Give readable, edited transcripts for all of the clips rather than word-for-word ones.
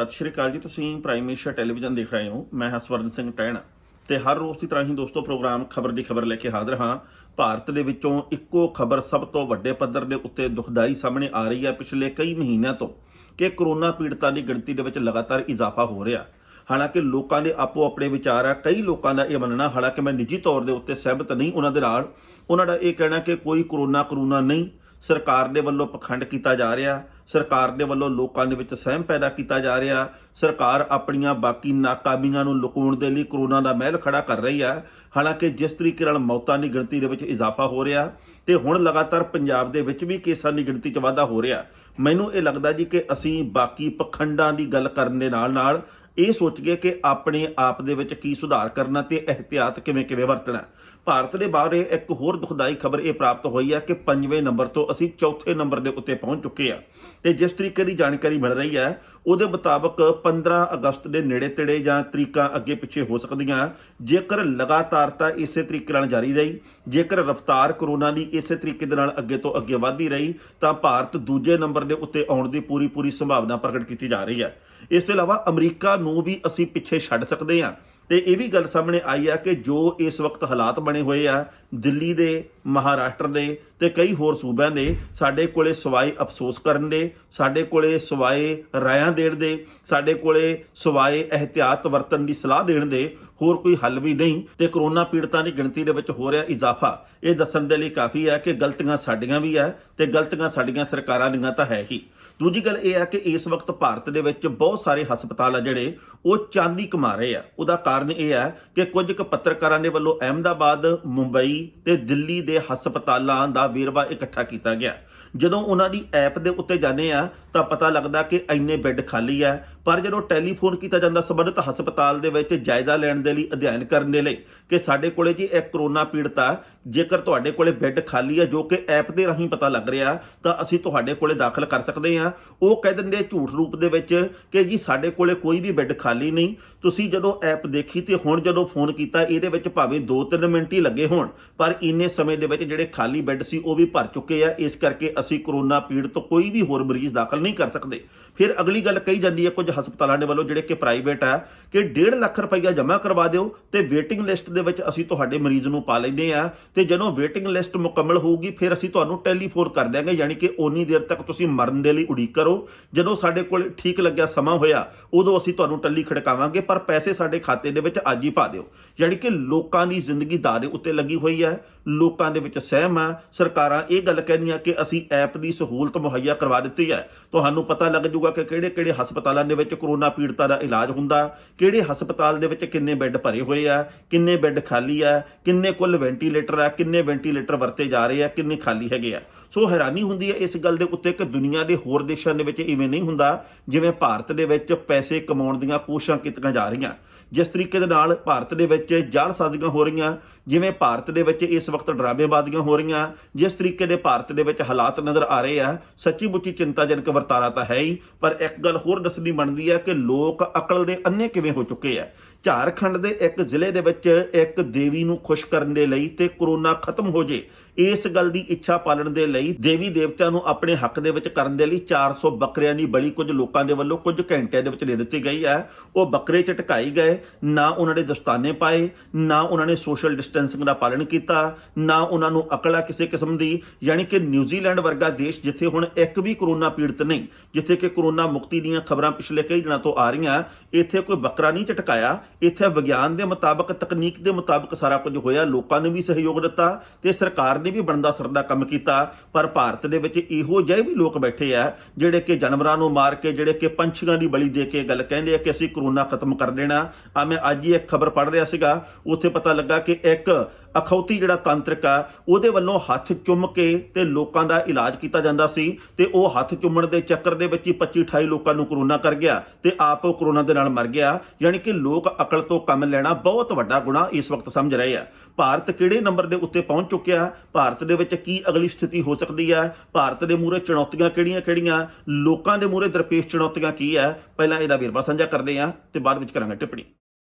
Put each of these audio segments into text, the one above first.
ਸਤਿ ਸ਼੍ਰੀ ਅਕਾਲ ਜੀ। ਤੁਸੀਂ ਪ੍ਰਾਈਮ ਏਸ਼ੀਆ ਟੈਲੀਵਿਜ਼ਨ ਦੇਖ ਰਹੇ ਹੋ। ਮੈਂ ਹਸਵਰਨ ਸਿੰਘ ਟਹਿਣਾ ਤੇ ਹਰ ਰੋਜ਼ ਦੀ ਤਰ੍ਹਾਂ ਹੀ ਦੋਸਤੋ ਪ੍ਰੋਗਰਾਮ ਖਬਰ ਦੀ ਖਬਰ ਲੈ ਕੇ ਹਾਜ਼ਰ ਹਾਂ। ਭਾਰਤ ਦੇ ਵਿੱਚੋਂ ਇੱਕੋ ਖਬਰ ਸਭ ਤੋਂ ਵੱਡੇ ਪੱਧਰ ਦੇ ਉੱਤੇ ਦੁਖਦਾਈ ਸਾਹਮਣੇ ਆ ਰਹੀ ਹੈ ਪਿਛਲੇ ਕਈ ਮਹੀਨਿਆਂ ਤੋਂ ਕਿ ਕਰੋਨਾ ਪੀੜਤਾਂ ਦੀ ਗਿਣਤੀ ਦੇ ਵਿੱਚ ਲਗਾਤਾਰ ਇਜ਼ਾਫਾ ਹੋ ਰਿਹਾ। ਹਾਲਾਂਕਿ ਲੋਕਾਂ ਦੇ ਆਪੋ ਆਪਣੇ ਵਿਚਾਰ ਆ। ਕਈ ਲੋਕਾਂ ਦਾ ਇਹ ਮੰਨਣਾ, ਹਾਲਾਂਕਿ ਮੈਂ ਨਿੱਜੀ ਤੌਰ ਦੇ ਉੱਤੇ ਸਹਿਮਤ ਨਹੀਂ ਉਹਨਾਂ ਦੇ ਨਾਲ, ਉਹਨਾਂ ਦਾ ਇਹ ਕਹਿਣਾ ਕਿ ਕੋਈ ਕਰੋਨਾ ਨਹੀਂ, ਸਰਕਾਰ ਦੇ ਵੱਲੋਂ ਪਖੰਡ ਕੀਤਾ ਜਾ ਰਿਹਾ, ਸਰਕਾਰ ਦੇ ਵੱਲੋਂ ਲੋਕਾਂ ਦੇ ਵਿੱਚ ਸਹਿਮ ਪੈਦਾ ਕੀਤਾ ਜਾ ਰਿਹਾ, ਸਰਕਾਰ ਆਪਣੀਆਂ ਬਾਕੀ ਨਾਕਾਮੀਆਂ ਨੂੰ ਲੁਕਾਉਣ ਦੇ ਲਈ ਕਰੋਨਾ ਦਾ ਮਹਿਲ ਖੜਾ ਕਰ ਰਹੀ ਹੈ। ਹਾਲਾਂਕਿ ਜਿਸ ਤਰੀਕੇ ਨਾਲ ਮੌਤਾਂ ਦੀ ਗਿਣਤੀ ਦੇ ਵਿੱਚ ਇਜ਼ਾਫਾ ਹੋ ਰਿਹਾ ਤੇ ਹੁਣ ਲਗਾਤਾਰ ਪੰਜਾਬ ਦੇ ਵਿੱਚ ਵੀ ਕੇਸਾਂ ਦੀ ਗਿਣਤੀ 'ਚ ਵਾਧਾ ਹੋ ਰਿਹਾ, ਮੈਨੂੰ ਇਹ ਲੱਗਦਾ ਜੀ ਕਿ ਅਸੀਂ ਬਾਕੀ ਪਖੰਡਾਂ ਦੀ ਗੱਲ ਕਰਨ ਦੇ ਨਾਲ ਇਹ ਸੋਚੀਏ ਕਿ ਆਪਣੇ ਆਪ ਦੇ ਵਿੱਚ ਕੀ ਸੁਧਾਰ ਕਰਨਾ ਤੇ ਇਹਤਿਆਤ ਕਿਵੇਂ ਵਰਤਣਾ। ਭਾਰਤ ਦੇ ਬਾਰੇ ਇੱਕ ਹੋਰ ਦੁਖਦਾਈ ਖਬਰ ਇਹ ਪ੍ਰਾਪਤ ਹੋਈ ਹੈ ਕਿ 5ਵੇਂ ਨੰਬਰ ਤੋਂ ਅਸੀਂ 4ਥੇ ਨੰਬਰ ਦੇ ਉੱਤੇ ਪਹੁੰਚ ਚੁੱਕੇ ਆ ਤੇ ਜਿਸ ਤਰੀਕੇ ਦੀ ਜਾਣਕਾਰੀ ਮਿਲ ਰਹੀ ਹੈ ਉਹਦੇ ਮੁਤਾਬਕ 15 ਅਗਸਤ ਦੇ ਨੇੜੇ ਤੇੜੇ ਜਾਂ ਤਰੀਕਾਂ ਅੱਗੇ ਪਿੱਛੇ ਹੋ ਸਕਦੀਆਂ ਜੇਕਰ ਲਗਾਤਾਰਤਾ ਇਸੇ ਤਰੀਕੇ ਨਾਲ ਜਾਰੀ ਰਹੀ, ਜੇਕਰ ਰਫ਼ਤਾਰ ਕਰੋਨਾ ਦੀ ਇਸੇ ਤਰੀਕੇ ਦੇ ਨਾਲ ਅੱਗੇ ਤੋਂ ਅੱਗੇ ਵਧਦੀ ਰਹੀ ਤਾਂ ਭਾਰਤ ਦੂਜੇ ਨੰਬਰ ਦੇ ਉੱਤੇ ਆਉਣ ਦੀ ਪੂਰੀ ਸੰਭਾਵਨਾ ਪ੍ਰਗਟ ਕੀਤੀ ਜਾ ਰਹੀ ਹੈ। ਇਸ ਤੋਂ ਇਲਾਵਾ ਅਮਰੀਕਾ ਨੂੰ ਵੀ ਅਸੀਂ ਪਿੱਛੇ ਛੱਡ ਸਕਦੇ ਹਾਂ ਤੇ ਇਹ ਵੀ ਗੱਲ ਸਾਹਮਣੇ ਆਈ ਹੈ ਕਿ ਜੋ ਇਸ ਵਕਤ ਹਾਲਾਤ ਬਣੇ ਹੋਏ ਆ ਦਿੱਲੀ ਦੇ, ਮਹਾਰਾਸ਼ਟਰ ਦੇ ਤੇ ਕਈ ਹੋਰ ਸੂਬਿਆਂ ਦੇ, ਸਾਡੇ ਕੋਲੇ ਸਵਾਏ ਅਫਸੋਸ ਕਰਨ ਦੇ, ਸਾਡੇ ਕੋਲੇ ਸਵਾਏ ਰਾਇਆਂ ਦੇਣ ਦੇ, ਸਾਡੇ ਕੋਲੇ ਸਵਾਏ ਇਹਤਿਆਤ ਵਰਤਣ ਦੀ ਸਲਾਹ ਦੇਣ ਦੇ ਹੋਰ ਕੋਈ ਹੱਲ ਵੀ ਨਹੀਂ। ਤੇ ਕਰੋਨਾ ਪੀੜਤਾਂ ਦੀ ਗਿਣਤੀ ਦੇ ਵਿੱਚ ਹੋ ਰਿਹਾ ਇਜ਼ਾਫਾ ਇਹ ਦੱਸਣ ਦੇ ਲਈ ਕਾਫੀ ਹੈ ਕਿ ਗਲਤੀਆਂ ਸਾਡੀਆਂ ਵੀ ਹੈ ਤੇ ਗਲਤੀਆਂ ਸਾਡੀਆਂ ਸਰਕਾਰਾਂ ਦੀਆਂ ਤਾਂ ਹੈ ਹੀ। ਦੂਜੀ ਗੱਲ ਇਹ ਹੈ ਕਿ ਇਸ ਵਕਤ ਭਾਰਤ ਦੇ ਵਿੱਚ ਬਹੁਤ ਸਾਰੇ ਹਸਪਤਾਲ ਆ ਜਿਹੜੇ ਉਹ ਚਾਂਦੀ ਕਮਾ ਰਹੇ ਆ। ਉਹਦਾ ਕਾਰਨ ਇਹ ਹੈ ਕਿ ਕੁਝ ਕੁ ਪੱਤਰਕਾਰਾਂ ਦੇ ਵੱਲੋਂ ਅਹਿਮਦਾਬਾਦ, ਮੁੰਬਈ ਤੇ ਦਿੱਲੀ ਦੇ ਹਸਪਤਾਲਾਂ ਦਾ ਵੇਰਵਾ ਇਕੱਠਾ ਕੀਤਾ ਗਿਆ। ਜਦੋਂ ਉਹਨਾਂ ਦੀ ਐਪ ਦੇ ਉੱਤੇ ਜਾਂਦੇ ਆ ਤਾਂ ਪਤਾ ਲੱਗਦਾ ਕਿ ਇੰਨੇ ਬੈੱਡ ਖਾਲੀ ਹੈ, ਪਰ ਜਦੋਂ ਟੈਲੀਫੋਨ ਕੀਤਾ ਜਾਂਦਾ ਸੰਬੰਧਿਤ ਹਸਪਤਾਲ ਦੇ ਵਿੱਚ ਜਾਇਜ਼ਾ ਲੈਣ ਦੇ ਲਈ, ਅਧਿਐਨ ਕਰਨ ਦੇ ਲਈ ਕਿ ਸਾਡੇ ਕੋਲੇ ਜੀ ਇੱਕ ਕਰੋਨਾ ਪੀੜਤਾ, ਜੇਕਰ ਤੁਹਾਡੇ ਕੋਲੇ ਬੈੱਡ ਖਾਲੀ ਹੈ ਜੋ ਕਿ ਐਪ ਦੇ ਰਾਹੀਂ ਪਤਾ ਲੱਗ ਰਿਹਾ ਤਾਂ ਅਸੀਂ ਤੁਹਾਡੇ ਕੋਲੇ ਦਾਖਲ ਕਰ ਸਕਦੇ ਹਾਂ, ਉਹ ਕਹਿ ਦਿੰਦੇ ਝੂਠ ਰੂਪ ਦੇ ਵਿੱਚ ਕਿ ਜੀ ਸਾਡੇ ਕੋਲੇ ਕੋਈ ਵੀ ਬੈੱਡ ਖਾਲੀ ਨਹੀਂ। ਤੁਸੀਂ ਜਦੋਂ ਐਪ ਦੇਖੀ ਤੇ ਹੁਣ ਜਦੋਂ ਫੋਨ ਕੀਤਾ ਇਹਦੇ ਵਿੱਚ ਭਾਵੇਂ 2-3 ਮਿੰਟ ਹੀ ਲੱਗੇ ਹੋਣ, ਪਰ ਇੰਨੇ ਸਮੇਂ ਦੇ ਵਿੱਚ ਜਿਹੜੇ ਖਾਲੀ ਬੈੱਡ ਸੀ ਉਹ ਵੀ ਭਰ ਚੁੱਕੇ ਆ। ਇਸ ਕਰਕੇ ਅਸੀਂ ਕਰੋਨਾ ਪੀੜਤ ਕੋਈ ਵੀ ਹੋਰ ਮਰੀਜ਼ ਦਾਖਲ ਨਹੀਂ ਕਰ ਸਕਦੇ। ਫਿਰ ਅਗਲੀ ਗੱਲ ਕਹੀ ਜਾਂਦੀ ਹੈ ਕੁਝ ਹਸਪਤਾਲਾਂ ਦੇ ਵੱਲੋਂ ਜਿਹੜੇ ਕਿ ਪ੍ਰਾਈਵੇਟ ਆ ਕਿ 1.5 ਲੱਖ ਰੁਪਈਆ ਜਮ੍ਹਾਂ ਕਰਵਾ ਦਿਓ ਤੇ ਵੇਟਿੰਗ ਲਿਸਟ ਦੇ ਵਿੱਚ ਅਸੀਂ ਤੁਹਾਡੇ ਮਰੀਜ਼ ਨੂੰ ਪਾ ਲੈਂਦੇ ਆ ਤੇ ਜਦੋਂ ਵੇਟਿੰਗ ਲਿਸਟ ਮੁਕੰਮਲ ਹੋਊਗੀ ਫਿਰ ਅਸੀਂ ਤੁਹਾਨੂੰ ਟੈਲੀਫੋਨ ਕਰ ਦਿਆਂਗੇ, ਯਾਨੀ ਕਿ ਓਨੀ ਦੇਰ ਤੱਕ ਤੁਸੀਂ ਮਰਨ ਦੇ ਲਈ ਉਡੀਕ ਕਰੋ। ਜਦੋਂ ਸਾਡੇ ਕੋਲ ਠੀਕ ਲੱਗਿਆ ਸਮਾਂ ਹੋਇਆ ਉਦੋਂ ਅਸੀਂ ਤੁਹਾਨੂੰ ਟੱਲੀ ਖੜਕਾਵਾਂਗੇ, ਪਰ ਪੈਸੇ ਸਾਡੇ ਖਾਤੇ ਦੇ ਵਿੱਚ ਅੱਜ ਹੀ ਪਾ ਦਿਓ। ਯਾਨੀ ਕਿ ਲੋਕਾਂ ਦੀ ਜ਼ਿੰਦਗੀ ਦਾਅ ਦੇ ਉੱਤੇ ਲੱਗੀ ਹੋਈ ਹੈ, ਲੋਕਾਂ ਦੇ ਵਿੱਚ ਸਹਿਮ ਆ। ਸਰਕਾਰਾਂ ਇਹ ਗੱਲ ਕਹਿੰਦੀਆਂ ਕਿ ਅਸੀਂ ਐਪ ਦੀ ਸਹੂਲਤ ਮੁਹੱਈਆ ਕਰਵਾ ਦਿੱਤੀ ਹੈ, ਤੁਹਾਨੂੰ ਪਤਾ ਲੱਗ ਜਾਊਗਾ ਕਿ ਕਿਹੜੇ ਹਸਪਤਾਲਾਂ ਦੇ ਵਿੱਚ ਕਰੋਨਾ ਪੀੜਤਾਂ ਦਾ ਇਲਾਜ ਹੁੰਦਾ, ਕਿਹੜੇ ਹਸਪਤਾਲ ਦੇ ਵਿੱਚ ਕਿੰਨੇ ਬੈੱਡ ਭਰੇ ਹੋਏ ਆ, ਕਿੰਨੇ ਬੈੱਡ ਖਾਲੀ ਆ, ਕਿੰਨੇ ਕੁੱਲ ਵੈਂਟੀਲੇਟਰ ਆ, ਕਿੰਨੇ ਵੈਂਟੀਲੇਟਰ ਵਰਤੇ ਜਾ ਰਹੇ ਆ, ਕਿੰਨੇ ਖਾਲੀ ਹੈਗੇ ਆ। ਸੋ ਹੈਰਾਨੀ ਹੁੰਦੀ ਹੈ ਇਸ ਗੱਲ ਦੇ ਉੱਤੇ ਕਿ ਦੁਨੀਆ ਦੇ ਹੋਰ ਦੇਸ਼ਾਂ ਦੇ ਵਿੱਚ ਇਵੇਂ ਨਹੀਂ ਹੁੰਦਾ ਜਿਵੇਂ ਭਾਰਤ ਦੇ ਵਿੱਚ ਪੈਸੇ ਕਮਾਉਣ ਦੀਆਂ ਕੋਸ਼ਿਸ਼ਾਂ ਕੀਤੀਆਂ ਜਾ ਰਹੀਆਂ। ਜਿਸ ਤਰੀਕੇ ਦੇ ਨਾਲ ਭਾਰਤ ਦੇ ਵਿੱਚ ਜਾਲਸਾਜ਼ੀਆਂ ਹੋ ਰਹੀਆਂ, ਜਿਵੇਂ ਭਾਰਤ ਦੇ ਵਿੱਚ ਇਸ ਵਕਤ ਡਰਾਮੇਬਾਜ਼ੀਆਂ ਹੋ ਰਹੀਆਂ, ਜਿਸ ਤਰੀਕੇ ਦੇ ਭਾਰਤ ਦੇ ਵਿੱਚ ਹਾਲਾਤ ਨਜ਼ਰ ਆ ਰਹੇ ਆ, ਸੱਚੀ ਮੁੱਚੀ ਚਿੰਤਾਜਨਕ ਵਰਤਾਰਾ ਤਾਂ ਹੈ ਹੀ। ਪਰ ਇੱਕ ਗੱਲ ਹੋਰ ਦੱਸਣੀ ਬਣਦੀ ਹੈ ਕਿ ਲੋਕ ਅਕਲ ਦੇ ਅੰਨੇ ਕਿਵੇਂ ਹੋ ਚੁੱਕੇ ਆ। ਝਾਰਖੰਡ ਦੇ ਇੱਕ ਜ਼ਿਲ੍ਹੇ ਦੇ ਵਿੱਚ ਇੱਕ ਦੇਵੀ ਨੂੰ ਖੁਸ਼ ਕਰਨ ਦੇ ਲਈ ਤੇ ਕਰੋਨਾ ਖਤਮ ਹੋ ਜੇ ਇਸ ਗੱਲ ਦੀ ਇੱਛਾ ਪਾਲਣ ਦੇ ਲਈ ਦੇਵੀ ਦੇਵਤਿਆਂ ਨੂੰ ਆਪਣੇ ਹੱਕ ਦੇ ਵਿੱਚ ਕਰਨ ਦੇ ਲਈ 400 ਬੱਕਰਿਆਂ ਦੀ ਬਲੀ ਕੁਝ ਲੋਕਾਂ ਦੇ ਵੱਲੋਂ ਕੁਝ ਘੰਟਿਆਂ ਦੇ ਵਿੱਚ ਦੇ ਦਿੱਤੀ ਗਈ ਹੈ। ਉਹ ਬੱਕਰੇ ਝਟਕਾਈ ਗਏ, ਨਾ ਉਹਨਾਂ ਨੇ ਦਸਤਾਨੇ ਪਾਏ, ਨਾ ਉਹਨਾਂ ਨੇ ਸੋਸ਼ਲ ਡਿਸਟੈਂਸਿੰਗ ਦਾ ਪਾਲਣ ਕੀਤਾ, ਨਾ ਉਹਨਾਂ ਨੂੰ ਅਕਲ ਆ ਕਿਸੇ ਕਿਸਮ ਦੀ। ਯਾਨੀ ਕਿ ਨਿਊਜ਼ੀਲੈਂਡ ਵਰਗਾ ਦੇਸ਼ ਜਿੱਥੇ ਹੁਣ ਇੱਕ ਵੀ ਕਰੋਨਾ ਪੀੜਤ ਨਹੀਂ, ਜਿੱਥੇ ਕਿ ਕਰੋਨਾ ਮੁਕਤੀ ਦੀਆਂ ਖਬਰਾਂ ਪਿਛਲੇ ਕਈ ਦਿਨਾਂ ਤੋਂ ਆ ਰਹੀਆਂ, ਇੱਥੇ ਕੋਈ ਬੱਕਰਾ ਨਹੀਂ ਝਟਕਾਇਆ। ਇੱਥੇ ਵਿਗਿਆਨ ਦੇ ਮੁਤਾਬਕ, ਤਕਨੀਕ ਦੇ ਮੁਤਾਬਕ ਸਾਰਾ ਕੁਝ ਹੋਇਆ, ਲੋਕਾਂ ਨੇ ਵੀ ਸਹਿਯੋਗ ਦਿੱਤਾ ਤੇ ਸਰਕਾਰ ਨੇ ਵੀ ਬਣਦਾ ਸਰਦਾ ਕੰਮ ਕੀਤਾ। ਪਰ ਭਾਰਤ ਦੇ ਵਿੱਚ ਇਹੋ ਜਿਹੇ ਵੀ ਲੋਕ ਬੈਠੇ ਆ ਜਿਹੜੇ ਕਿ ਜਾਨਵਰਾਂ ਨੂੰ ਮਾਰ ਕੇ, ਜਿਹੜੇ ਕਿ ਪੰਛੀਆਂ ਦੀ ਬਲੀ ਦੇ ਕੇ ਗੱਲ ਕਹਿੰਦੇ ਆ ਕਿ ਅਸੀਂ ਕਰੋਨਾ ਖਤਮ ਕਰ ਦੇਣਾ। ਮੈਂ ਅੱਜ ਹੀ ਇੱਕ ਖਬਰ ਪੜ੍ਹ ਰਿਹਾ ਸੀਗਾ, ਉੱਥੇ ਪਤਾ ਲੱਗਾ ਕਿ ਇੱਕ ਅਖੌਤੀ ਜਿਹੜਾ ਤਾਂਤਰਿਕ ਆ ਉਹਦੇ ਵੱਲੋਂ ਹੱਥ ਚੁੰਮ ਕੇ ਤੇ ਲੋਕਾਂ ਦਾ ਇਲਾਜ ਕੀਤਾ ਜਾਂਦਾ ਸੀ ਤੇ ਉਹ ਹੱਥ ਚੁੰਮਣ ਦੇ ਚੱਕਰ ਦੇ ਵਿੱਚ ਹੀ 25-28 ਲੋਕਾਂ ਨੂੰ ਕਰੋਨਾ ਕਰ ਗਿਆ ਤੇ ਆਪ ਉਹ ਕਰੋਨਾ ਦੇ ਨਾਲ ਮਰ ਗਿਆ। ਯਾਨੀ ਕਿ ਲੋਕ ਅਕਲ ਤੋਂ ਕੰਮ ਲੈਣਾ ਬਹੁਤ ਵੱਡਾ ਗੁਨਾਹ ਇਸ ਵਕਤ ਸਮਝ ਰਹੇ ਆ। ਭਾਰਤ ਕਿਹੜੇ ਨੰਬਰ ਦੇ ਉੱਤੇ ਪਹੁੰਚ ਚੁੱਕਿਆ, ਭਾਰਤ ਦੇ ਵਿੱਚ ਕੀ ਅਗਲੀ ਸਥਿਤੀ ਹੋ ਸਕਦੀ ਹੈ, ਭਾਰਤ ਦੇ ਮੂਹਰੇ ਚੁਣੌਤੀਆਂ ਕਿਹੜੀਆਂ, ਲੋਕਾਂ ਦੇ ਮੂਹਰੇ ਦਰਪੇਸ਼ ਚੁਣੌਤੀਆਂ ਕੀ ਹੈ, ਪਹਿਲਾਂ ਇਹਦਾ ਵੇਰਵਾ ਸਾਂਝਾ ਕਰਦੇ ਹਾਂ ਤੇ ਬਾਅਦ ਵਿੱਚ ਕਰਾਂਗੇ ਟਿੱਪਣੀ।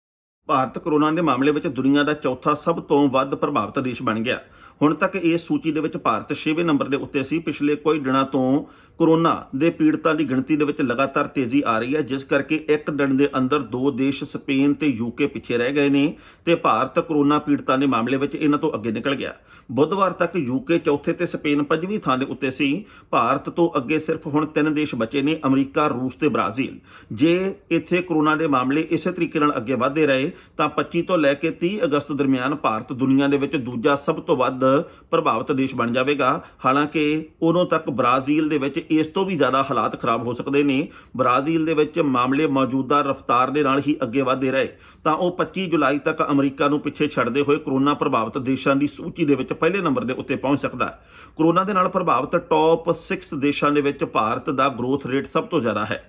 ਭਾਰਤ ਕੋਰੋਨਾ ਦੇ ਮਾਮਲੇ ਵਿੱਚ ਦੁਨੀਆ ਦਾ ਚੌਥਾ ਸਭ ਤੋਂ ਵੱਧ ਪ੍ਰਭਾਵਿਤ ਦੇਸ਼ ਬਣ ਗਿਆ। ਹੁਣ ਤੱਕ ਇਸ ਸੂਚੀ ਦੇ ਵਿੱਚ ਭਾਰਤ 6ਵੇਂ ਨੰਬਰ ਦੇ ਉੱਤੇ ਸੀ। ਪਿਛਲੇ ਕੁਝ ਦਿਨਾਂ ਤੋਂ ਕੋਰੋਨਾ ਦੇ ਪੀੜਤਾਂ ਦੀ ਗਿਣਤੀ ਦੇ ਵਿੱਚ ਲਗਾਤਾਰ ਤੇਜ਼ੀ ਆ ਰਹੀ ਹੈ, ਜਿਸ ਕਰਕੇ ਇੱਕ ਦਿਨ ਦੇ ਅੰਦਰ ਦੋ ਦੇਸ਼ ਸਪੇਨ ਤੇ ਯੂਕੇ ਪਿੱਛੇ ਰਹਿ ਗਏ ਨੇ ਤੇ ਭਾਰਤ ਕੋਰੋਨਾ ਪੀੜਤਾਂ ਦੇ ਮਾਮਲੇ ਵਿੱਚ ਇਹਨਾਂ ਤੋਂ ਅੱਗੇ ਨਿਕਲ ਗਿਆ। ਬੁੱਧਵਾਰ ਤੱਕ ਯੂਕੇ ਚੌਥੇ ਤੇ ਸਪੇਨ 5ਵੀਂ ਥਾਂ ਦੇ ਉੱਤੇ ਸੀ। ਭਾਰਤ ਤੋਂ ਅੱਗੇ ਸਿਰਫ ਹੁਣ 3 ਦੇਸ਼ ਬਚੇ ਨੇ, ਅਮਰੀਕਾ, ਰੂਸ ਤੇ ਬ੍ਰਾਜ਼ੀਲ। ਜੇ ਇੱਥੇ ਕੋਰੋਨਾ ਦੇ ਮਾਮਲੇ ਇਸੇ ਤਰੀਕੇ ਨਾਲ ਅੱਗੇ ਵਧਦੇ ਰਹੇ ਤਾਂ 25 ਤੋਂ ਲੈ ਕੇ 30 ਅਗਸਤ ਦਰਮਿਆਨ ਭਾਰਤ ਦੁਨੀਆ ਦੇ ਵਿੱਚ ਦੂਜਾ ਸਭ ਤੋਂ ਵੱਧ ਪ੍ਰਭਾਵਿਤ ਦੇਸ਼ ਬਣ ਜਾਵੇਗਾ। ਹਾਲਾਂਕਿ ਉਦੋਂ ਤੱਕ ਬ੍ਰਾਜ਼ੀਲ ਦੇ ਵਿੱਚ ਇਸ ਤੋਂ ਵੀ ਜ਼ਿਆਦਾ ਹਾਲਾਤ ਖਰਾਬ ਹੋ ਸਕਦੇ ਨੇ। ਬ੍ਰਾਜ਼ੀਲ ਦੇ ਵਿੱਚ ਮਾਮਲੇ ਮੌਜੂਦਾ ਰਫ਼ਤਾਰ ਦੇ ਨਾਲ ਹੀ ਅੱਗੇ ਵਧਦੇ ਰਹੇ ਤਾਂ ਉਹ 25 ਜੁਲਾਈ ਤੱਕ ਅਮਰੀਕਾ ਨੂੰ ਪਿੱਛੇ ਛੱਡਦੇ ਹੋਏ ਕੋਰੋਨਾ ਪ੍ਰਭਾਵਿਤ ਦੇਸ਼ਾਂ ਦੀ ਸੂਚੀ ਦੇ ਵਿੱਚ ਪਹਿਲੇ ਨੰਬਰ ਦੇ ਉੱਤੇ ਪਹੁੰਚ ਸਕਦਾ ਹੈ। ਕੋਰੋਨਾ ਦੇ ਨਾਲ ਪ੍ਰਭਾਵਿਤ ਟੌਪ 6 ਦੇਸ਼ਾਂ ਦੇ ਵਿੱਚ ਭਾਰਤ ਦਾ ਗਰੋਥ ਰੇਟ ਸਭ ਤੋਂ ਜ਼ਿਆਦਾ ਹੈ।